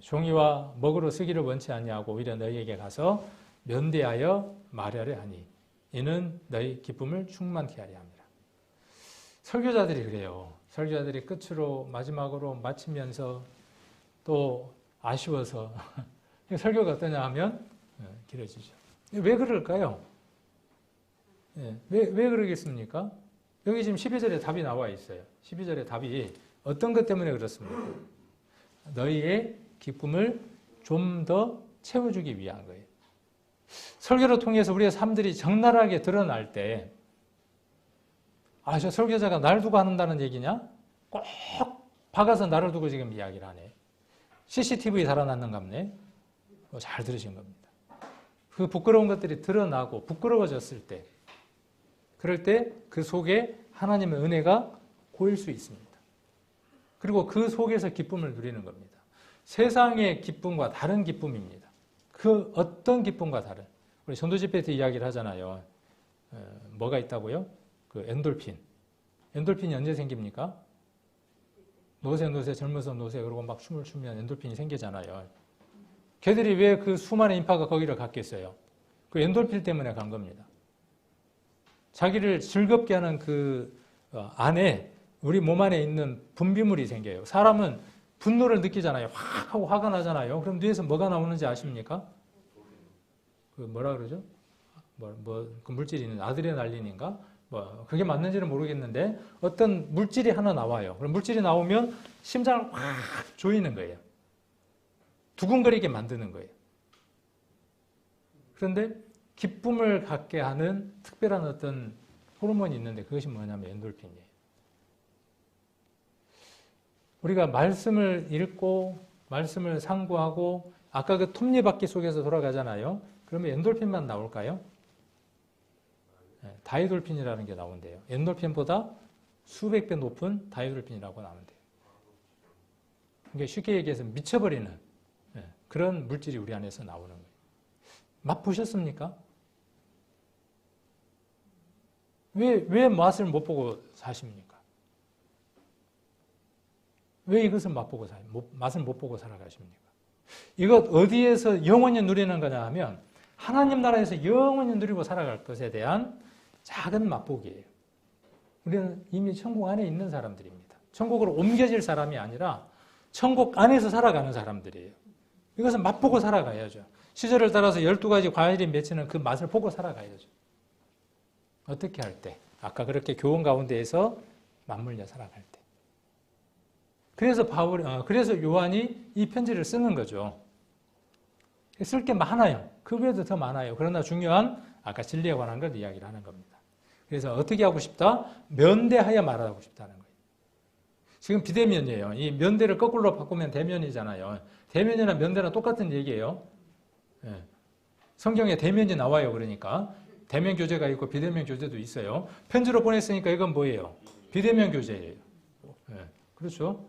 종이와 먹으로 쓰기를 원치 아니하고 오히려 너희에게 가서 면대하여 말하려 하니 이는 너희 기쁨을 충만케 하려 함이라. 설교자들이 그래요. 설교자들이 끝으로 마지막으로 마치면서 또 아쉬워서 설교가 어떠냐 하면 길어지죠. 왜 그럴까요? 왜 그러겠습니까? 여기 지금 12절에 답이 나와 있어요. 12절에 답이 어떤 것 때문에 그렇습니까? 너희의 기쁨을 좀 더 채워주기 위한 거예요. 설교를 통해서 우리의 삶들이 적나라하게 드러날 때 저 설교자가 날 두고 한다는 얘기냐? 꼭 박아서 나를 두고 지금 이야기를 하네. CCTV 달아놨는갑네. 잘 들으신 겁니다. 그 부끄러운 것들이 드러나고 부끄러워졌을 때 그럴 때 그 속에 하나님의 은혜가 고일 수 있습니다. 그리고 그 속에서 기쁨을 누리는 겁니다. 세상의 기쁨과 다른 기쁨입니다. 그 어떤 기쁨과 다른. 우리 전도집회 때 이야기를 하잖아요. 뭐가 있다고요? 그 엔돌핀. 엔돌핀이 언제 생깁니까? 노세 젊어서 노세 그러고 막 춤을 추면 엔돌핀이 생기잖아요. 걔들이 왜 그 수많은 인파가 거기를 갔겠어요? 그 엔돌핀 때문에 간 겁니다. 자기를 즐겁게 하는 그 안에 우리 몸 안에 있는 분비물이 생겨요. 사람은 분노를 느끼잖아요. 확 하고 화가 나잖아요. 그럼 뇌에서 뭐가 나오는지 아십니까? 그 뭐라 그러죠? 그 물질이 있는 아드레날린인가? 그게 맞는지는 모르겠는데 어떤 물질이 하나 나와요. 그럼 물질이 나오면 심장을 확 조이는 거예요. 두근거리게 만드는 거예요. 그런데 기쁨을 갖게 하는 특별한 어떤 호르몬이 있는데 그것이 뭐냐면 엔돌핀이에요. 우리가 말씀을 읽고 말씀을 상고하고 아까 그 톱니바퀴 속에서 돌아가잖아요. 그러면 엔돌핀만 나올까요? 다이돌핀이라는 게 나온대요. 엔돌핀보다 수백 배 높은 다이돌핀이라고 나온대요. 그러니까 쉽게 얘기해서 미쳐버리는 그런 물질이 우리 안에서 나오는 거예요. 맛보셨습니까? 왜 맛을 못 보고 사십니까? 왜 이것을 맛을 못 보고 살아가십니까? 이것 어디에서 영원히 누리는 거냐 하면 하나님 나라에서 영원히 누리고 살아갈 것에 대한 작은 맛보기예요. 우리는 이미 천국 안에 있는 사람들입니다. 천국으로 옮겨질 사람이 아니라 천국 안에서 살아가는 사람들이에요. 이것은 맛보고 살아가야죠. 시절을 따라서 12가지 과일이 맺히는 그 맛을 보고 살아가야죠. 어떻게 할 때? 아까 그렇게 교훈 가운데에서 맞물려 살아갈 때. 그래서 요한이 이 편지를 쓰는 거죠. 쓸 게 많아요. 그 외에도 더 많아요. 그러나 중요한 아까 진리에 관한 걸 이야기를 하는 겁니다. 그래서 어떻게 하고 싶다? 면대하여 말하고 싶다는 거예요. 지금 비대면이에요. 이 면대를 거꾸로 바꾸면 대면이잖아요. 대면이나 면대랑 똑같은 얘기예요. 예. 성경에 대면이 나와요. 그러니까 대면 교제가 있고 비대면 교제도 있어요. 편지로 보냈으니까 이건 뭐예요? 비대면 교제예요. 예. 그렇죠?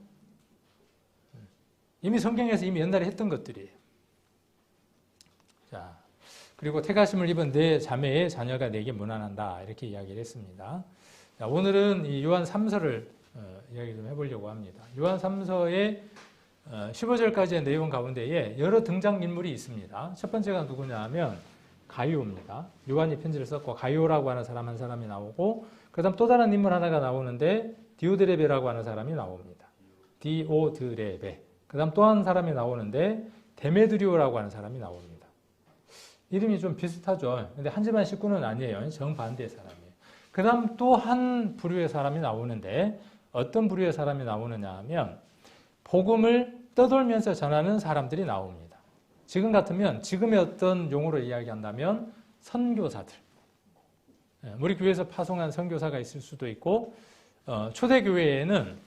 이미 성경에서 이미 옛날에 했던 것들이에요. 자, 그리고 택하심을 입은 내 자매의 자녀가 내게 문안한다. 이렇게 이야기를 했습니다. 자, 오늘은 이 요한 3서를 이야기 좀 해보려고 합니다. 요한 3서의 15절까지의 내용 가운데에 여러 등장인물이 있습니다. 첫 번째가 누구냐 하면 가이오입니다. 요한이 편지를 썼고 가이오라고 하는 사람 한 사람이 나오고 그 다음 또 다른 인물 하나가 나오는데 디오드레베라고 하는 사람이 나옵니다. 디오드레베. 그 다음 또 한 사람이 나오는데 데메드리오라고 하는 사람이 나옵니다. 이름이 좀 비슷하죠. 근데 한 집안 식구는 아니에요. 정반대의 사람이에요. 그 다음 또 한 부류의 사람이 나오는데 어떤 부류의 사람이 나오느냐 하면 복음을 떠돌면서 전하는 사람들이 나옵니다. 지금 같으면 지금의 어떤 용어로 이야기한다면 선교사들. 우리 교회에서 파송한 선교사가 있을 수도 있고 초대교회에는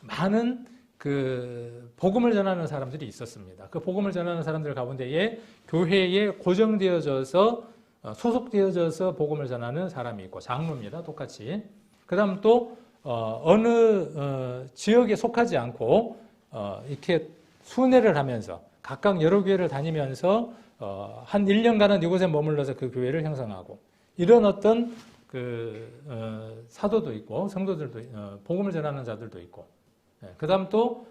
많은 그 복음을 전하는 사람들이 있었습니다. 그 복음을 전하는 사람들 가운데에 교회에 고정되어져서 소속되어져서 복음을 전하는 사람이 있고 장로입니다. 똑같이. 그 다음 또 어느 지역에 속하지 않고 이렇게 순회를 하면서 각각 여러 교회를 다니면서 한 1년간은 이곳에 머물러서 그 교회를 형성하고 이런 어떤 그 사도도 있고 성도들도 복음을 전하는 자들도 있고 그 다음 또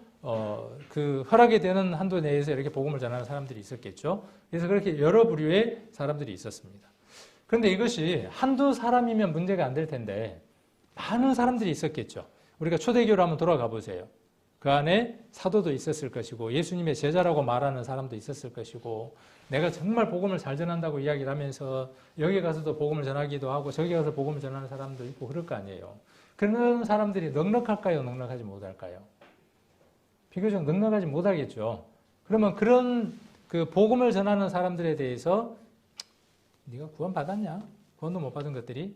그 허락이 되는 한도 내에서 이렇게 복음을 전하는 사람들이 있었겠죠. 그래서 그렇게 여러 부류의 사람들이 있었습니다. 그런데 이것이 한두 사람이면 문제가 안 될 텐데 많은 사람들이 있었겠죠. 우리가 초대교회로 한번 돌아가 보세요. 그 안에 사도도 있었을 것이고 예수님의 제자라고 말하는 사람도 있었을 것이고 내가 정말 복음을 잘 전한다고 이야기를 하면서 여기 가서도 복음을 전하기도 하고 저기 가서 복음을 전하는 사람도 있고 그럴 거 아니에요. 그런 사람들이 넉넉할까요? 넉넉하지 못할까요? 비교적 넉넉하지 못하겠죠. 그러면 그런 그 복음을 전하는 사람들에 대해서 네가 구원 받았냐? 구원도 못 받은 것들이?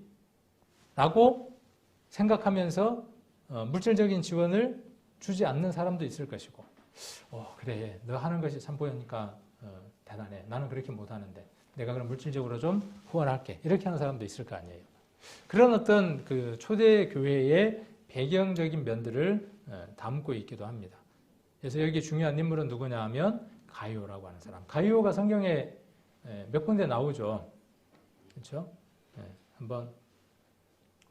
라고 생각하면서 물질적인 지원을 주지 않는 사람도 있을 것이고 그래 너 하는 것이 참 보니까 대단해. 나는 그렇게 못하는데 내가 그럼 물질적으로 좀 후원할게. 이렇게 하는 사람도 있을 거 아니에요. 그런 어떤 그 초대 교회의 배경적인 면들을 담고 있기도 합니다. 그래서 여기 중요한 인물은 누구냐 하면 가이오라고 하는 사람. 가이오가 성경에 몇 군데 나오죠. 그렇죠? 한번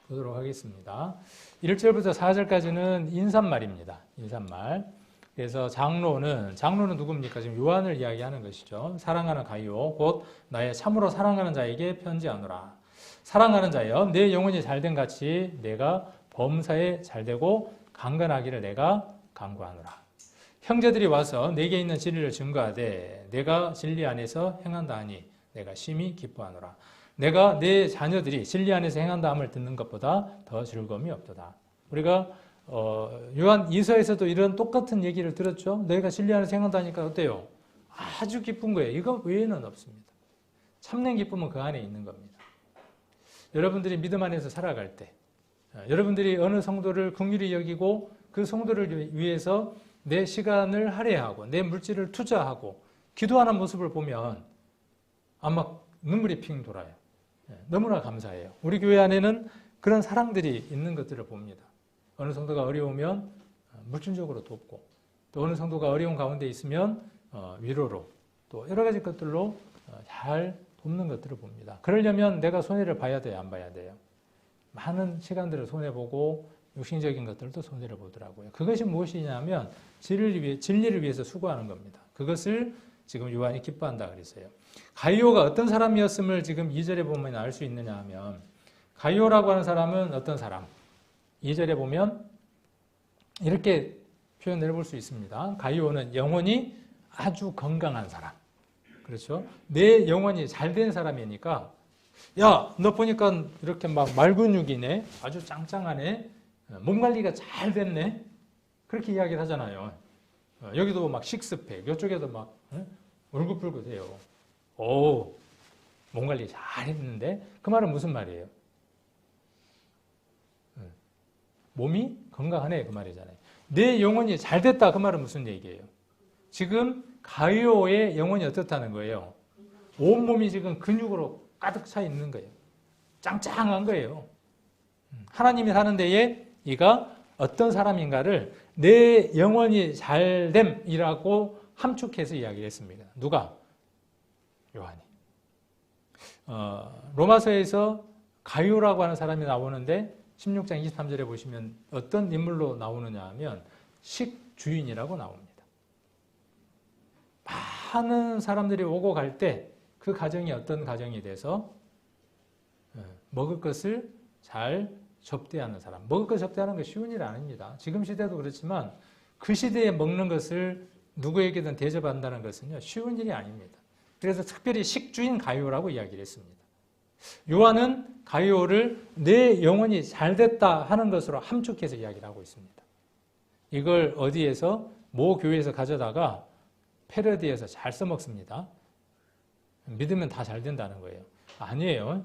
보도록 하겠습니다. 1절부터 4절까지는 인사말입니다. 인사말. 그래서 장로는 누굽니까? 지금 요한을 이야기하는 것이죠. 사랑하는 가이오, 곧 나의 참으로 사랑하는 자에게 편지하노라. 사랑하는 자여, 내 영혼이 잘된 같이 내가 범사에 잘되고 강건하기를 내가 간구하노라. 형제들이 와서 내게 있는 진리를 증거하되 내가 진리 안에서 행한다 하니 내가 심히 기뻐하노라. 내가 내 자녀들이 진리 안에서 행한다 함을 듣는 것보다 더 즐거움이 없도다. 우리가 요한 2서에서도 이런 똑같은 얘기를 들었죠. 너희가 진리 안에서 행한다니까 어때요? 아주 기쁜 거예요. 이거 외에는 없습니다. 참된 기쁨은 그 안에 있는 겁니다. 여러분들이 믿음 안에서 살아갈 때 여러분들이 어느 성도를 긍휼히 여기고 그 성도를 위해서 내 시간을 할애하고 내 물질을 투자하고 기도하는 모습을 보면 아마 눈물이 핑 돌아요. 너무나 감사해요. 우리 교회 안에는 그런 사랑들이 있는 것들을 봅니다. 어느 성도가 어려우면 물질적으로 돕고 또 어느 성도가 어려운 가운데 있으면 위로로 또 여러 가지 것들로 잘 돕는 것들을 봅니다. 그러려면 내가 손해를 봐야 돼요? 안 봐야 돼요? 많은 시간들을 손해보고 육신적인 것들도 손해를 보더라고요. 그것이 무엇이냐면 진리를 위해서 수고하는 겁니다. 그것을 지금 요한이 기뻐한다 그랬어요. 가이오가 어떤 사람이었음을 지금 2절에 보면 알 수 있느냐 하면 가이오라고 하는 사람은 어떤 사람? 2절에 보면 이렇게 표현을 해볼 수 있습니다. 가이오는 영혼이 아주 건강한 사람. 그렇죠? 내 영혼이 잘된 사람이니까 야, 너 보니까 이렇게 막 말근육이네. 아주 짱짱하네. 몸 관리가 잘 됐네. 그렇게 이야기를 하잖아요. 여기도 막 식스팩, 이쪽에도 막 울긋불긋해요. 오, 몸 관리 잘 했는데 그 말은 무슨 말이에요? 몸이 건강하네 그 말이잖아요. 내 영혼이 잘 됐다 그 말은 무슨 얘기예요? 지금 가이오의 영혼이 어떻다는 거예요? 온몸이 지금 근육으로 가득 차 있는 거예요. 짱짱한 거예요. 하나님이 사는 데에 이가 어떤 사람인가를 내 영혼이 잘됨이라고 함축해서 이야기를 했습니다. 누가? 요한이. 로마서에서 가이오라고 하는 사람이 나오는데 16장 23절에 보시면 어떤 인물로 나오느냐 하면 식주인이라고 나옵니다. 많은 사람들이 오고 갈 때 그 가정이 어떤 가정이 돼서 먹을 것을 잘 접대하는 사람. 먹을 것 접대하는 거 쉬운 일 아닙니다. 지금 시대도 그렇지만 그 시대에 먹는 것을 누구에게든 대접한다는 것은요, 쉬운 일이 아닙니다. 그래서 특별히 식주인 가이오라고 이야기를 했습니다. 요한은 가이오를 내 영혼이 잘 됐다 하는 것으로 함축해서 이야기를 하고 있습니다. 이걸 어디에서 모 교회에서 가져다가 패러디해서 잘 써먹습니다. 믿으면 다 잘 된다는 거예요. 아니에요.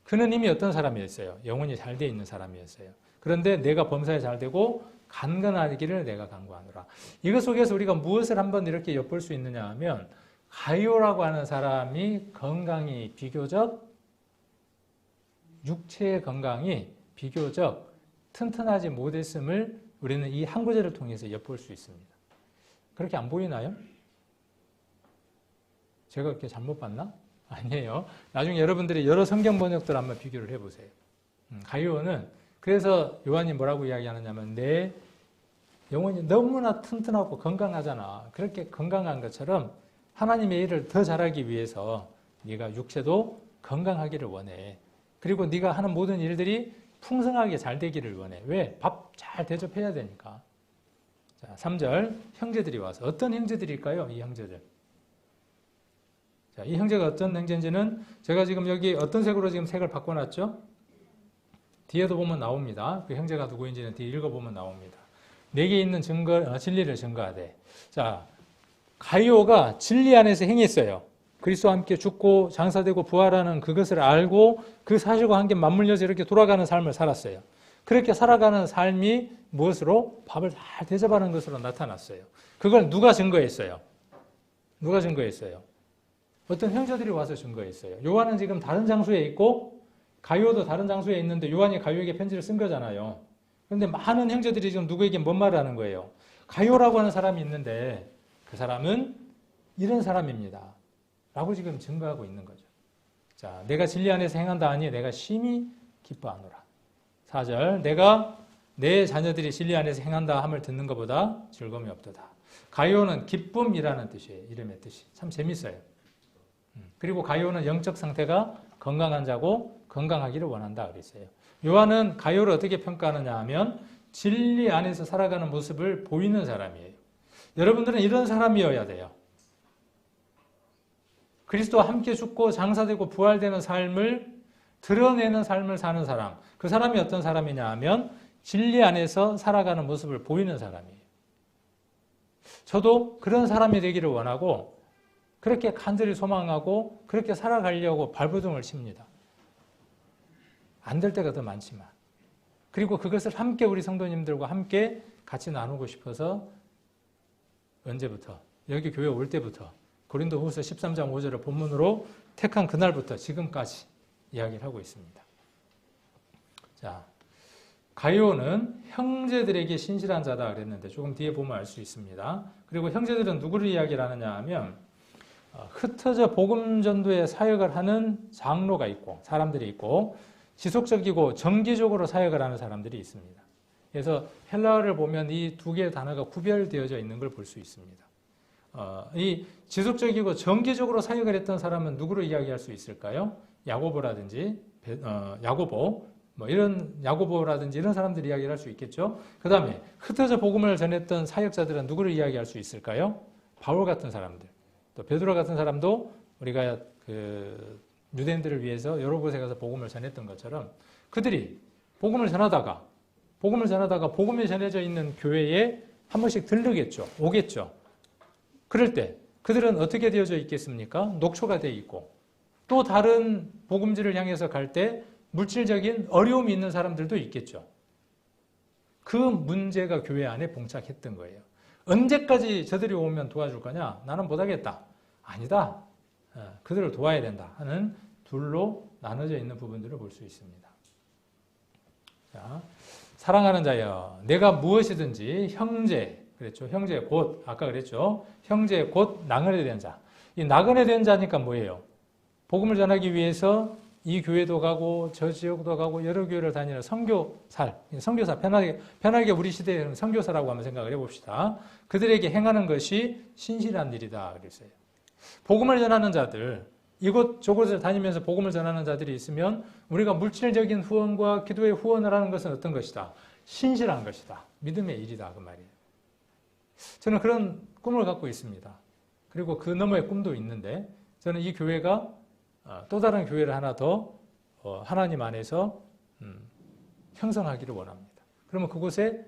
그는 이미 어떤 사람이었어요? 영혼이 잘 돼 있는 사람이었어요. 그런데 내가 범사에 잘 되고 간건하기를 내가 간구하노라. 이것 속에서 우리가 무엇을 한번 이렇게 엿볼 수 있느냐 하면 가이오라고 하는 사람이 건강이 비교적 육체의 건강이 비교적 튼튼하지 못했음을 우리는 이 한 구절을 통해서 엿볼 수 있습니다. 그렇게 안 보이나요? 제가 그렇게 잘못 봤나? 아니에요. 나중에 여러분들이 여러 성경 번역들 한번 비교를 해보세요. 가이오는 그래서 요한이 뭐라고 이야기하느냐면 내 영혼이 너무나 튼튼하고 건강하잖아. 그렇게 건강한 것처럼 하나님의 일을 더 잘하기 위해서 네가 육체도 건강하기를 원해. 그리고 네가 하는 모든 일들이 풍성하게 잘 되기를 원해. 왜? 밥 잘 대접해야 되니까. 자, 3절 형제들이 와서 어떤 형제들일까요? 이 형제들. 자, 이 형제가 어떤 형제인지는 제가 지금 여기 어떤 색으로 지금 색을 바꿔놨죠? 뒤에도 보면 나옵니다. 그 형제가 누구인지는 뒤에 읽어보면 나옵니다. 내게 있는 진리를 증거하되. 자, 가이오가 진리 안에서 행했어요. 그리스도와 함께 죽고 장사되고 부활하는 그것을 알고 그 사실과 함께 맞물려서 이렇게 돌아가는 삶을 살았어요. 그렇게 살아가는 삶이 무엇으로? 밥을 잘 대접하는 것으로 나타났어요. 그걸 누가 증거했어요? 누가 증거했어요? 어떤 형제들이 와서 증거했어요. 요한은 지금 다른 장소에 있고 가이오도 다른 장소에 있는데 요한이 가이오에게 편지를 쓴 거잖아요. 그런데 많은 형제들이 지금 누구에게 뭔 말을 하는 거예요? 가이오라고 하는 사람이 있는데 그 사람은 이런 사람입니다. 라고 지금 증거하고 있는 거죠. 자, 내가 진리 안에서 행한다 하니 내가 심히 기뻐하노라. 4절, 내가 내 자녀들이 진리 안에서 행한다 함을 듣는 것보다 즐거움이 없도다. 가이오는 기쁨이라는 뜻이에요. 이름의 뜻이. 참 재밌어요. 그리고 가이오는 영적 상태가 건강한 자고 건강하기를 원한다 그랬어요. 요한은 가이오를 어떻게 평가하느냐 하면 진리 안에서 살아가는 모습을 보이는 사람이에요. 여러분들은 이런 사람이어야 돼요. 그리스도와 함께 죽고 장사되고 부활되는 삶을 드러내는 삶을 사는 사람. 그 사람이 어떤 사람이냐 하면 진리 안에서 살아가는 모습을 보이는 사람이에요. 저도 그런 사람이 되기를 원하고 그렇게 간절히 소망하고 그렇게 살아가려고 발버둥을 칩니다. 안 될 때가 더 많지만. 그리고 그것을 함께 우리 성도님들과 함께 같이 나누고 싶어서 언제부터? 여기 교회 올 때부터 고린도후서 13장 5절을 본문으로 택한 그날부터 지금까지 이야기를 하고 있습니다. 자, 가이오는 형제들에게 신실한 자다 그랬는데 조금 뒤에 보면 알 수 있습니다. 그리고 형제들은 누구를 이야기를 하느냐 하면 흩어져 복음 전도의 사역을 하는 장로가 있고 사람들이 있고 지속적이고 정기적으로 사역을 하는 사람들이 있습니다. 그래서 헬라어를 보면 이 두 개의 단어가 구별되어져 있는 걸 볼 수 있습니다. 이 지속적이고 정기적으로 사역을 했던 사람은 누구를 이야기할 수 있을까요? 야고보라든지 야고보 뭐 이런 야고보라든지 이런 사람들 이야기를 할 수 있겠죠. 그 다음에 흩어져 복음을 전했던 사역자들은 누구를 이야기할 수 있을까요? 바울 같은 사람들, 또 베드로 같은 사람도 우리가 그 유대인들을 위해서 여러 곳에 가서 복음을 전했던 것처럼 그들이 복음을 전하다가 복음이 전해져 있는 교회에 한 번씩 들르겠죠. 오겠죠. 그럴 때 그들은 어떻게 되어져 있겠습니까? 녹초가 되어 있고 또 다른 복음지를 향해서 갈 때 물질적인 어려움이 있는 사람들도 있겠죠. 그 문제가 교회 안에 봉착했던 거예요. 언제까지 저들이 오면 도와줄 거냐? 나는 못하겠다. 아니다. 그들을 도와야 된다 하는 둘로 나눠져 있는 부분들을 볼 수 있습니다. 자, 사랑하는 자여, 내가 무엇이든지 형제, 그랬죠. 형제 곧, 아까 그랬죠. 형제 곧 나그네 된 자. 이 나그네 된 자니까 뭐예요? 복음을 전하기 위해서 이 교회도 가고 저 지역도 가고 여러 교회를 다니는 선교사 편하게 우리 시대에는 선교사라고 한번 생각을 해봅시다. 그들에게 행하는 것이 신실한 일이다 그랬어요. 복음을 전하는 자들, 이곳 저곳을 다니면서 복음을 전하는 자들이 있으면 우리가 물질적인 후원과 기도의 후원을 하는 것은 어떤 것이다? 신실한 것이다. 믿음의 일이다 그 말이에요. 저는 그런 꿈을 갖고 있습니다. 그리고 그 너머의 꿈도 있는데 저는 이 교회가 또 다른 교회를 하나 더 하나님 안에서 형성하기를 원합니다. 그러면 그곳에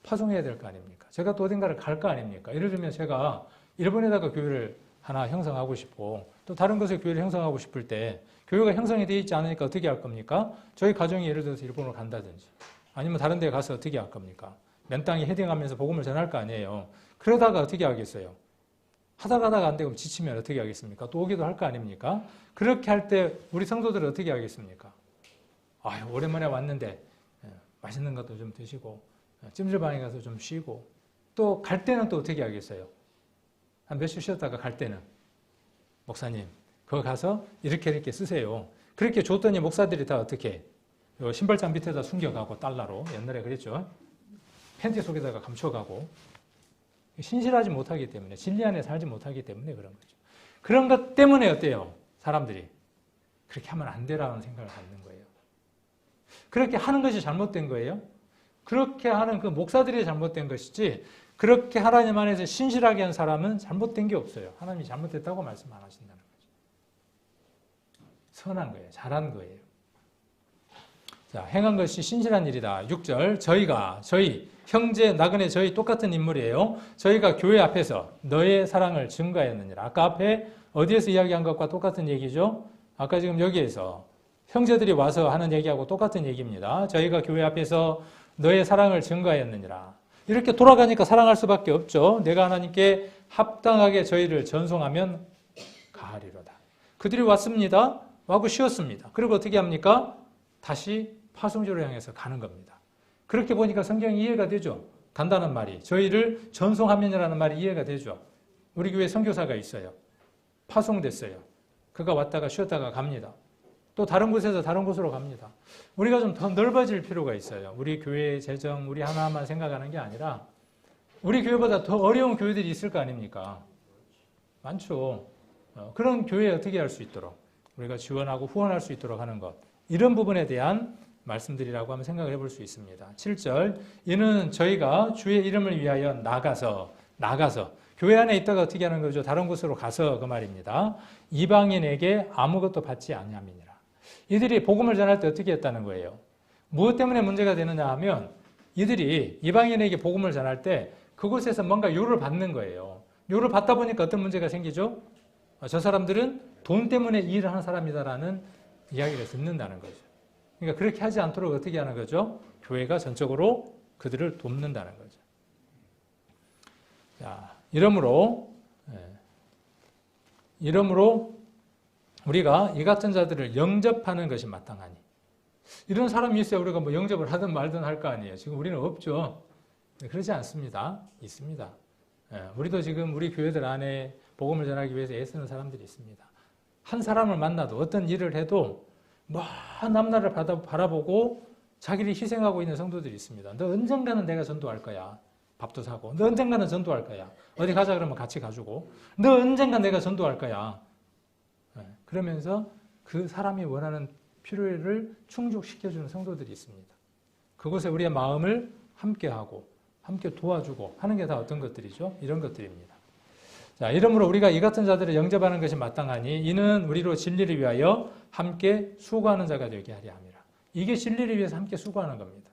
파송해야 될 거 아닙니까? 제가 또 어딘가를 갈 거 아닙니까? 예를 들면 제가 일본에다가 교회를 하나 형성하고 싶고 또 다른 곳에 교회를 형성하고 싶을 때 교회가 형성이 되어 있지 않으니까 어떻게 할 겁니까? 저희 가정이 예를 들어서 일본으로 간다든지 아니면 다른 데 가서 어떻게 할 겁니까? 맨 땅에 헤딩하면서 복음을 전할 거 아니에요. 그러다가 어떻게 하겠어요? 하다가 안 되고 지치면 어떻게 하겠습니까? 또 오기도 할 거 아닙니까? 그렇게 할 때 우리 성도들은 어떻게 하겠습니까? 아유, 오랜만에 왔는데 맛있는 것도 좀 드시고 찜질방에 가서 좀 쉬고 또 갈 때는 또 어떻게 하겠어요? 한 며칠 쉬었다가 갈 때는 목사님 그거 가서 이렇게 쓰세요. 그렇게 줬더니 목사들이 다 어떻게 신발장 밑에다 숨겨가고 달러로 옛날에 그랬죠. 팬티 속에다가 감춰가고 신실하지 못하기 때문에 진리 안에 살지 못하기 때문에 그런 거죠. 그런 것 때문에 어때요? 사람들이 그렇게 하면 안 되라는 생각을 갖는 거예요. 그렇게 하는 것이 잘못된 거예요? 그렇게 하는 그 목사들이 잘못된 것이지 그렇게 하나님 안에서 신실하게 한 사람은 잘못된 게 없어요. 하나님이 잘못됐다고 말씀 안 하신다는 거죠. 선한 거예요. 잘한 거예요. 자, 행한 것이 신실한 일이다. 6절 저희 형제 나그네 저희 똑같은 인물이에요. 저희가 교회 앞에서 너의 사랑을 증거하였느니라. 아까 앞에 어디에서 이야기한 것과 똑같은 얘기죠. 아까 지금 여기에서 형제들이 와서 하는 얘기하고 똑같은 얘기입니다. 저희가 교회 앞에서 너의 사랑을 증거하였느니라. 이렇게 돌아가니까 사랑할 수밖에 없죠. 내가 하나님께 합당하게 저희를 전송하면 가하리로다. 그들이 왔습니다. 와고 쉬었습니다. 그리고 어떻게 합니까? 다시 파송지로 향해서 가는 겁니다. 그렇게 보니까 성경이 이해가 되죠. 간다는 말이. 저희를 전송하면이라는 말이 이해가 되죠. 우리 교회 선교사가 있어요. 파송됐어요. 그가 왔다가 쉬었다가 갑니다. 또 다른 곳에서 다른 곳으로 갑니다. 우리가 좀 더 넓어질 필요가 있어요. 우리 교회의 재정, 우리 하나만 생각하는 게 아니라 우리 교회보다 더 어려운 교회들이 있을 거 아닙니까? 많죠. 그런 교회에 어떻게 할 수 있도록 우리가 지원하고 후원할 수 있도록 하는 것. 이런 부분에 대한 말씀드리라고 한번 생각을 해볼 수 있습니다. 7절 이는 저희가 주의 이름을 위하여 나가서 교회 안에 있다가 어떻게 하는 거죠? 다른 곳으로 가서 그 말입니다. 이방인에게 아무것도 받지 아니함이니라. 이들이 복음을 전할 때 어떻게 했다는 거예요? 무엇 때문에 문제가 되느냐 하면 이들이 이방인에게 복음을 전할 때 그곳에서 뭔가 요를 받는 거예요. 요를 받다 보니까 어떤 문제가 생기죠? 저 사람들은 돈 때문에 일을 하는 사람이다라는 이야기를 듣는다는 거죠. 그러니까 그렇게 하지 않도록 어떻게 하는 거죠? 교회가 전적으로 그들을 돕는다는 거죠. 자, 이러므로 우리가 이 같은 자들을 영접하는 것이 마땅하니. 이런 사람이 있어야 우리가 뭐 영접을 하든 말든 할 거 아니에요. 지금 우리는 없죠. 그러지 않습니다. 있습니다. 우리도 지금 우리 교회들 안에 복음을 전하기 위해서 애쓰는 사람들이 있습니다. 한 사람을 만나도 어떤 일을 해도 먼 남나라를 바라보고 자기를 희생하고 있는 성도들이 있습니다. 너 언젠가는 내가 전도할 거야. 밥도 사고. 너 언젠가는 전도할 거야. 어디 가자 그러면 같이 가주고. 너 언젠가 내가 전도할 거야. 그러면서 그 사람이 원하는 필요를 충족시켜주는 성도들이 있습니다. 그곳에 우리의 마음을 함께하고 함께 도와주고 하는 게 다 어떤 것들이죠? 이런 것들입니다. 자, 이러므로 우리가 이 같은 자들을 영접하는 것이 마땅하니 이는 우리로 진리를 위하여 함께 수고하는 자가 되게 하려 함이라. 이게 진리를 위해서 함께 수고하는 겁니다.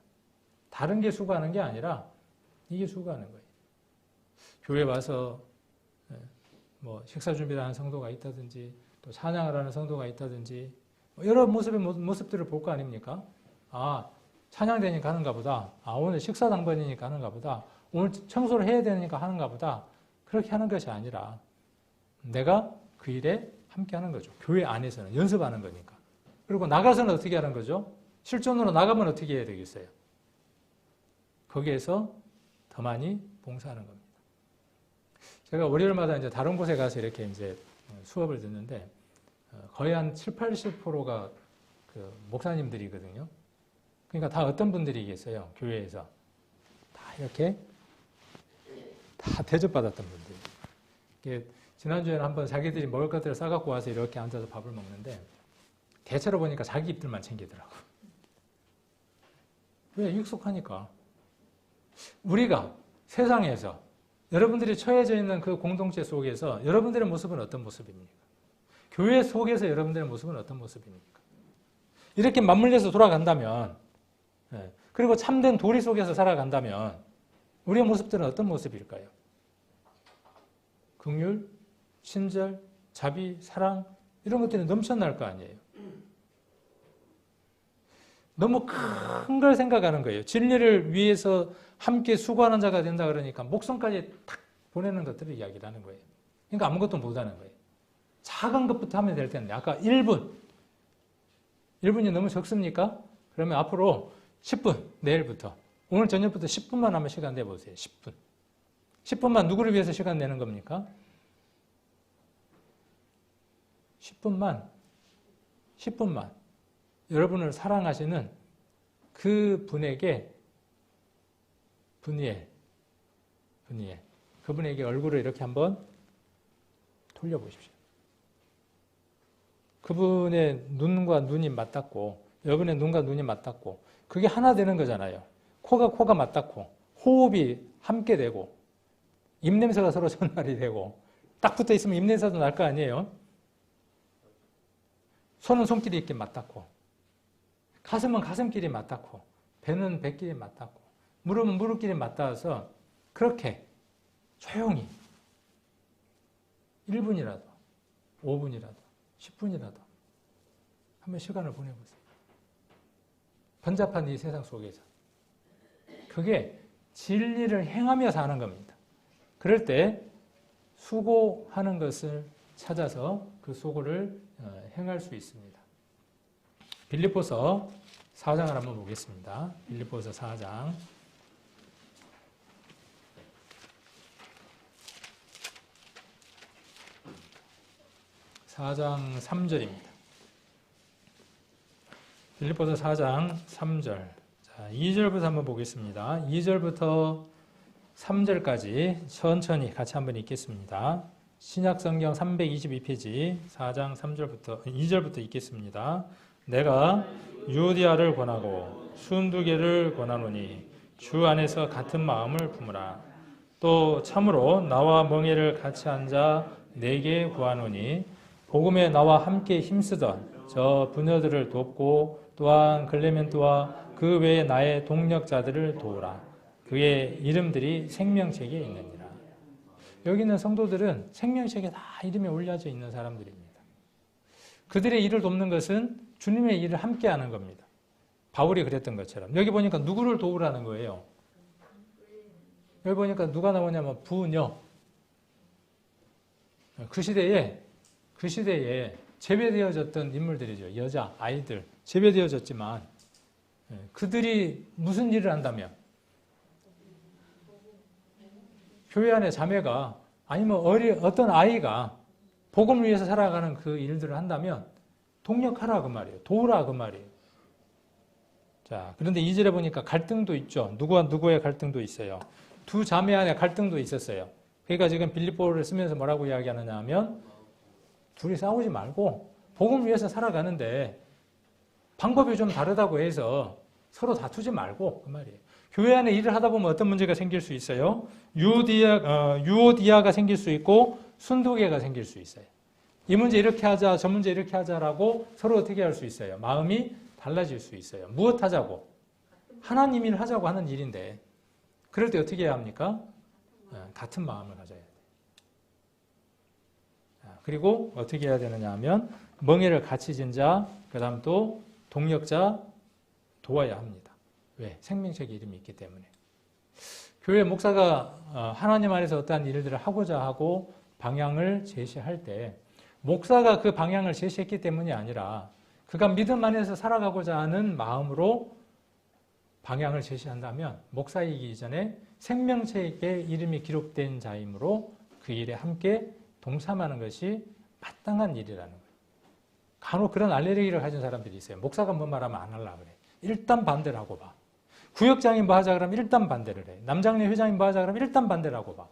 다른 게 수고하는 게 아니라 이게 수고하는 거예요. 교회 와서 뭐 식사 준비를 하는 성도가 있다든지 또 찬양을 하는 성도가 있다든지 여러 모습들을 볼 거 아닙니까? 아, 찬양되니까 하는가 보다. 오늘 식사 당번이니까 하는가 보다. 오늘 청소를 해야 되니까 하는가 보다. 그렇게 하는 것이 아니라 내가 그 일에 함께 하는 거죠. 교회 안에서는 연습하는 거니까. 그리고 나가서는 어떻게 하는 거죠? 실전으로 나가면 어떻게 해야 되겠어요? 거기에서 더 많이 봉사하는 겁니다. 제가 월요일마다 이제 다른 곳에 가서 이렇게 이제 수업을 듣는데 거의 한 70~80%가 그 목사님들이거든요. 그러니까 다 어떤 분들이겠어요? 교회에서 다 이렇게 다 대접받았던 분들. 이게 지난주에는 한번 자기들이 먹을 것들을 싸갖고 와서 이렇게 앉아서 밥을 먹는데 대체로 보니까 자기 입들만 챙기더라고. 왜? 익숙하니까. 우리가 세상에서 여러분들이 처해져 있는 그 공동체 속에서 여러분들의 모습은 어떤 모습입니까? 교회 속에서 여러분들의 모습은 어떤 모습입니까? 이렇게 맞물려서 돌아간다면, 그리고 참된 도리 속에서 살아간다면 우리의 모습들은 어떤 모습일까요? 긍휼, 친절, 자비, 사랑 이런 것들이 넘쳐날 거 아니에요. 너무 큰 걸 생각하는 거예요. 진리를 위해서 함께 수고하는 자가 된다 그러니까 목숨까지 탁 보내는 것들을 이야기를 하는 거예요. 그러니까 아무것도 못하는 거예요. 작은 것부터 하면 될 텐데 아까 1분이 너무 적습니까? 그러면 앞으로 10분 내일부터 오늘 저녁부터 10분만 하면 시간 내보세요. 10분만 누구를 위해서 시간 내는 겁니까? 10분만 여러분을 사랑하시는 그 분에게 그분에게 얼굴을 이렇게 한번 돌려보십시오. 그분의 눈과 눈이 맞닿고 여러분의 눈과 눈이 맞닿고 그게 하나 되는 거잖아요. 코가 맞닿고 호흡이 함께 되고 입냄새가 서로 전달이 되고 딱 붙어 있으면 입냄새도 날 거 아니에요. 손은 손끼리 이렇게 맞닿고 가슴은 가슴끼리 맞닿고 배는 배끼리 맞닿고 무릎은 무릎끼리 맞닿아서 그렇게 조용히 1분이라도 5분이라도 10분이라도 한번 시간을 보내보세요. 번잡한 이 세상 속에서 그게 진리를 행하며 사는 겁니다. 그럴 때 수고하는 것을 찾아서 그 수고를 행할 수 있습니다. 빌립보서 4장을 한번 보겠습니다. 빌립보서 4장 3절입니다. 빌립보서 4장 3절. 자, 2절부터 한번 보겠습니다. 2절부터 3절까지 천천히 같이 한번 읽겠습니다. 신약성경 322페이지 4장 3절부터 2절부터 읽겠습니다. 내가 유오디아를 권하고 순두개를 권하노니 주 안에서 같은 마음을 품으라. 또 참으로 나와 멍에를 같이 앉아 내게 구하노니 복음에 나와 함께 힘쓰던 저 부녀들을 돕고 또한 클레멘트와 그 외에 나의 동력자들을 도우라. 그의 이름들이 생명책에 있느니라. 여기 있는 성도들은 생명책에 다 이름이 올려져 있는 사람들입니다. 그들의 일을 돕는 것은 주님의 일을 함께 하는 겁니다. 바울이 그랬던 것처럼. 여기 보니까 누구를 도우라는 거예요. 여기 보니까 누가 나오냐면 부녀. 그 시대에 제배되어졌던 인물들이죠. 여자, 아이들 제배되어졌지만 그들이 무슨 일을 한다면 교회 안에 자매가 아니면 어떤 아이가 복음을 위해서 살아가는 그 일들을 한다면 동력하라 그 말이에요. 도우라 그 말이에요. 자, 그런데 2절에 보니까 갈등도 있죠. 누구와 누구의 갈등도 있어요. 두 자매 안에 갈등도 있었어요. 그러니까 지금 빌립보를 쓰면서 뭐라고 이야기하느냐 하면 둘이 싸우지 말고 복음을 위해서 살아가는데 방법이 좀 다르다고 해서 서로 다투지 말고 그 말이에요. 교회 안에 일을 하다 보면 어떤 문제가 생길 수 있어요? 유오디아가 생길 수 있고 순두개가 생길 수 있어요. 이 문제 이렇게 하자, 저 문제 이렇게 하자라고 서로 어떻게 할 수 있어요? 마음이 달라질 수 있어요. 무엇 하자고? 하나님 일 하자고 하는 일인데 그럴 때 어떻게 해야 합니까? 같은 마음을 가져야 돼요. 그리고 어떻게 해야 되느냐 하면 멍에를 같이 진 자, 그 다음 또 동력자 도와야 합니다. 왜? 생명책의 이름이 있기 때문에. 교회 목사가 하나님 안에서 어떠한 일들을 하고자 하고 방향을 제시할 때 목사가 그 방향을 제시했기 때문이 아니라 그가 믿음 안에서 살아가고자 하는 마음으로 방향을 제시한다면 목사이기 이전에 생명책에 이름이 기록된 자이므로 그 일에 함께 동참하는 것이 마땅한 일이라는 거예요. 간혹 그런 알레르기를 가진 사람들이 있어요. 목사가 뭐 말하면 안 하려고 그래. 일단 반대를 하고 봐. 구역장이 뭐 하자 그러면 일단 반대를 해. 남장례 회장이 뭐 하자 그러면 일단 반대를 하고 봐.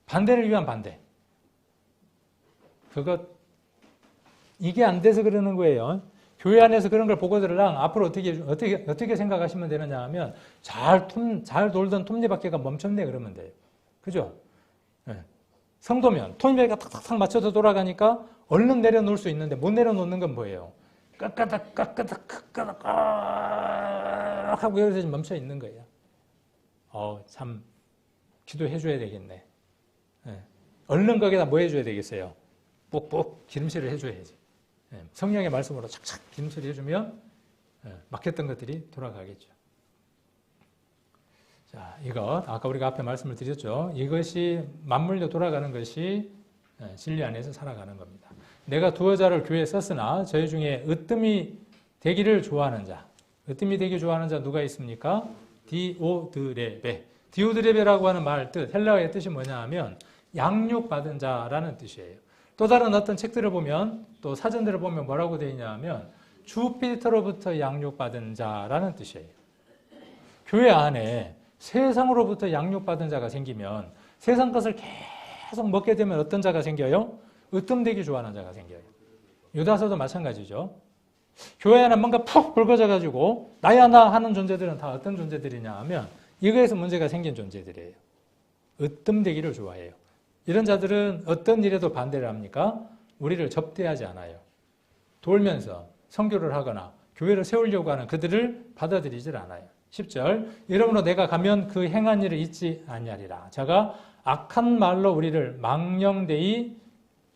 반대를 위한 반대. 이게 안 돼서 그러는 거예요. 교회 안에서 그런 걸 보고들랑 앞으로 어떻게 생각하시면 되느냐 하면 잘 돌던 톱니바퀴가 멈췄네 그러면 돼요. 그죠? 네. 성도면 톱니바퀴가 탁탁탁 맞춰서 돌아가니까 얼른 내려놓을 수 있는데 못 내려놓는 건 뭐예요? 깍까닥 하고 여기서 멈춰 있는 거예요. 참 기도해 줘야 되겠네. 네. 얼른 거기다 뭐 해줘야 되겠어요? 뽁뽁 기름칠을 해줘야지. 성령의 말씀으로 착착 기름칠을 해주면 막혔던 것들이 돌아가겠죠. 자, 이것 아까 우리가 앞에 말씀을 드렸죠. 이것이 맞물려 돌아가는 것이 진리 안에서 살아가는 겁니다. 내가 두어 자를 교회에 썼으나 저희 중에 으뜸이 되기를 좋아하는 자, 으뜸이 되기 좋아하는 자 누가 있습니까? 디오드레베. 디오드레베라고 하는 말 뜻, 헬라어의 뜻이 뭐냐 하면 양육받은 자라는 뜻이에요. 또 다른 어떤 책들을 보면 또 사전들을 보면 뭐라고 되어 있냐 하면 주피터로부터 양육받은 자라는 뜻이에요. 교회 안에 세상으로부터 양육받은 자가 생기면 세상 것을 계속 먹게 되면 어떤 자가 생겨요? 으뜸되기 좋아하는 자가 생겨요. 유다서도 마찬가지죠. 교회 안에 뭔가 푹 붉어져가지고 나야 나 하는 존재들은 다 어떤 존재들이냐 하면 이거에서 문제가 생긴 존재들이에요. 으뜸되기를 좋아해요. 이런 자들은 어떤 일에도 반대를 합니까? 우리를 접대하지 않아요. 돌면서 선교를 하거나 교회를 세우려고 하는 그들을 받아들이질 않아요. 10절 이러므로 내가 가면 그 행한 일을 잊지 아니하리라. 자가 악한 말로 우리를 망령되이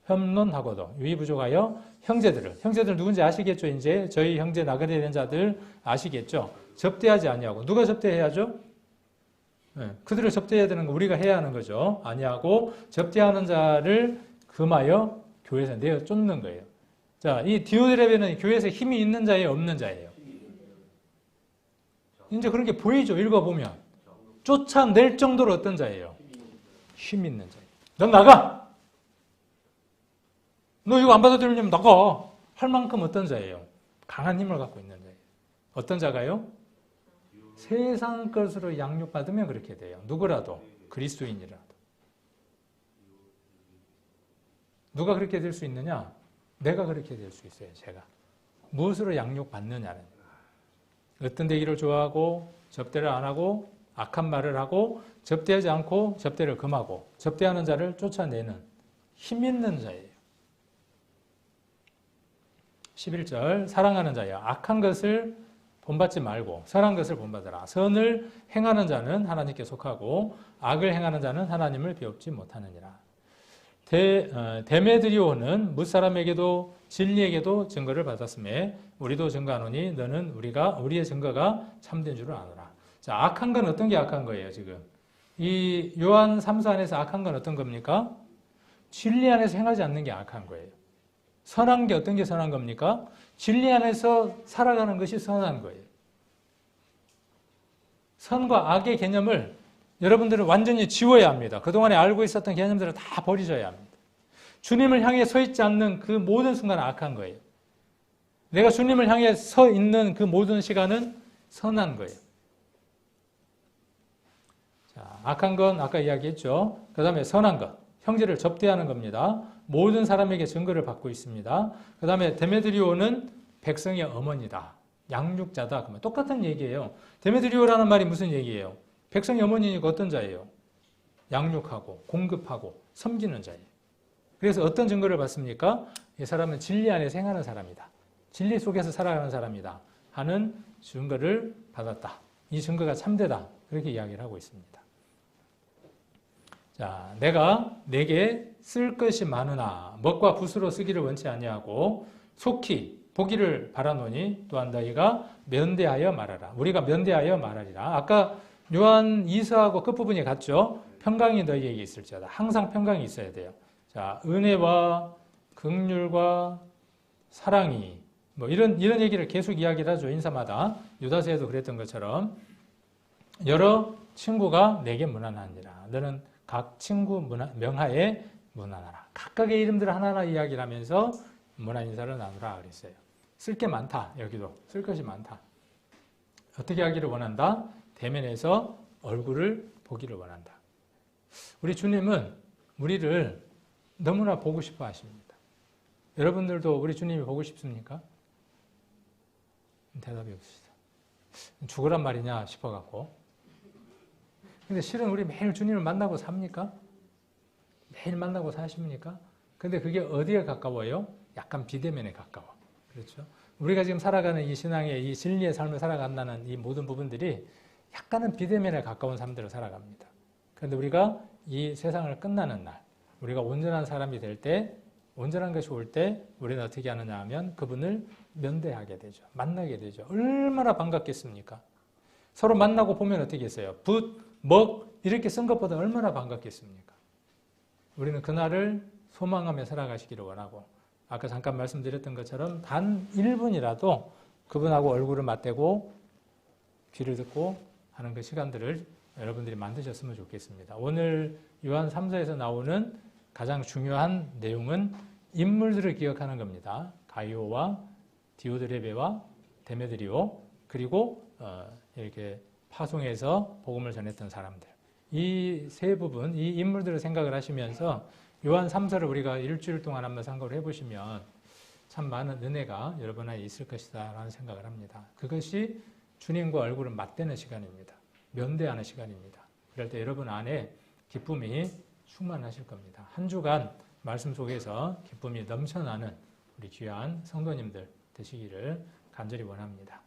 혐론하고도 유의부족하여 형제들 누군지 아시겠죠? 이제 저희 형제 나그네 된 자들 아시겠죠? 접대하지 아니하고 누가 접대해야죠? 네, 그들을 접대해야 되는 거 우리가 해야 하는 거죠. 아니하고 접대하는 자를 금하여 교회에서 내어 쫓는 거예요. 자, 이 디오드레베는 교회에서 힘이 있는 자예요, 없는 자예요? 이제 그런 게 보이죠. 읽어보면 쫓아낼 정도로 어떤 자예요? 힘 있는 자예요. 넌 나가. 너 이거 안 받아들이려면 나가. 할 만큼 어떤 자예요? 강한 힘을 갖고 있는 자예요. 어떤 자가요? 세상 것으로 양육받으면 그렇게 돼요. 누구라도, 그리스도인이라도. 누가 그렇게 될 수 있느냐? 내가 그렇게 될 수 있어요, 제가. 무엇으로 양육받느냐는. 어떤 되기를 좋아하고, 접대를 안 하고, 악한 말을 하고, 접대하지 않고, 접대를 금하고, 접대하는 자를 쫓아내는 힘 있는 자예요. 11절, 사랑하는 자여, 악한 것을 본받지 말고 선한 것을 본받으라. 선을 행하는 자는 하나님께 속하고 악을 행하는 자는 하나님을 배웁지 못하느니라. 데메드리오는 뭇사람에게도 진리에게도 증거를 받았음에 우리도 증거하노니 너는 우리의 증거가 참된 줄을 아노라. 자, 악한 건 어떤 게 악한 거예요, 지금? 이 요한 3서 안에서 악한 건 어떤 겁니까? 진리 안에서 행하지 않는 게 악한 거예요. 선한 게 어떤 게 선한 겁니까? 진리 안에서 살아가는 것이 선한 거예요. 선과 악의 개념을 여러분들은 완전히 지워야 합니다. 그동안에 알고 있었던 개념들을 다 버리셔야 합니다. 주님을 향해 서 있지 않는 그 모든 순간은 악한 거예요. 내가 주님을 향해 서 있는 그 모든 시간은 선한 거예요. 자, 악한 건 아까 이야기했죠. 그 다음에 선한 것, 형제를 접대하는 겁니다. 모든 사람에게 증거를 받고 있습니다. 그 다음에 데메드리오는 백성의 어머니다. 양육자다. 그러면 똑같은 얘기예요. 데메드리오라는 말이 무슨 얘기예요? 백성의 어머니니까 어떤 자예요? 양육하고 공급하고 섬기는 자예요. 그래서 어떤 증거를 받습니까? 이 사람은 진리 안에서 행하는 사람이다. 진리 속에서 살아가는 사람이다. 하는 증거를 받았다. 이 증거가 참되다. 그렇게 이야기를 하고 있습니다. 자, 내게 쓸 것이 많으나 먹과 붓으로 쓰기를 원치 아니하고 속히 보기를 바라노니 또한 너희가 면대하여 말하라. 우리가 면대하여 말하리라. 아까 요한 2서하고 끝부분이 같죠? 평강이 너희에게 있을지어다. 항상 평강이 있어야 돼요. 자, 은혜와 긍휼과 사랑이 뭐 이런 얘기를 계속 이야기를 하죠. 인사마다. 유다서에도 그랬던 것처럼 여러 친구가 내게 문안하니라. 너는 각 친구 명하에 문안하라. 각각의 이름들을 하나하나 이야기를 하면서 문안 인사를 나누라 그랬어요. 쓸 게 많다. 여기도 쓸 것이 많다. 어떻게 하기를 원한다? 대면에서 얼굴을 보기를 원한다. 우리 주님은 우리를 너무나 보고 싶어 하십니다. 여러분들도 우리 주님이 보고 싶습니까? 대답이 없으시다. 죽으란 말이냐 싶어갖고. 근데 실은 우리 매일 주님을 만나고 삽니까? 매일 만나고 사십니까? 근데 그게 어디에 가까워요? 약간 비대면에 가까워. 그렇죠? 우리가 지금 살아가는 이 신앙의 이 진리의 삶을 살아간다는 이 모든 부분들이 약간은 비대면에 가까운 삶들을 살아갑니다. 그런데 우리가 이 세상을 끝나는 날, 우리가 온전한 사람이 될 때, 온전한 것이 올 때 우리는 어떻게 하느냐 하면 그분을 면대하게 되죠. 만나게 되죠. 얼마나 반갑겠습니까? 서로 만나고 보면 어떻게 했어요? 붓, 먹 이렇게 쓴 것보다 얼마나 반갑겠습니까? 우리는 그날을 소망하며 살아가시기를 원하고 아까 잠깐 말씀드렸던 것처럼 단 1분이라도 그분하고 얼굴을 맞대고 귀를 듣고 하는 그 시간들을 여러분들이 만드셨으면 좋겠습니다. 오늘 요한 3서에서 나오는 가장 중요한 내용은 인물들을 기억하는 겁니다. 가이오와 디오드레베와 데메드리오 그리고 이렇게 파송해서 복음을 전했던 사람들. 이 세 부분, 이 인물들을 생각을 하시면서 요한 3서를 우리가 일주일 동안 한번 생각을 해보시면 참 많은 은혜가 여러분 안에 있을 것이다 라는 생각을 합니다. 그것이 주님과 얼굴을 맞대는 시간입니다. 면대하는 시간입니다. 그럴 때 여러분 안에 기쁨이 충만하실 겁니다. 한 주간 말씀 속에서 기쁨이 넘쳐나는 우리 귀한 성도님들 되시기를 간절히 원합니다.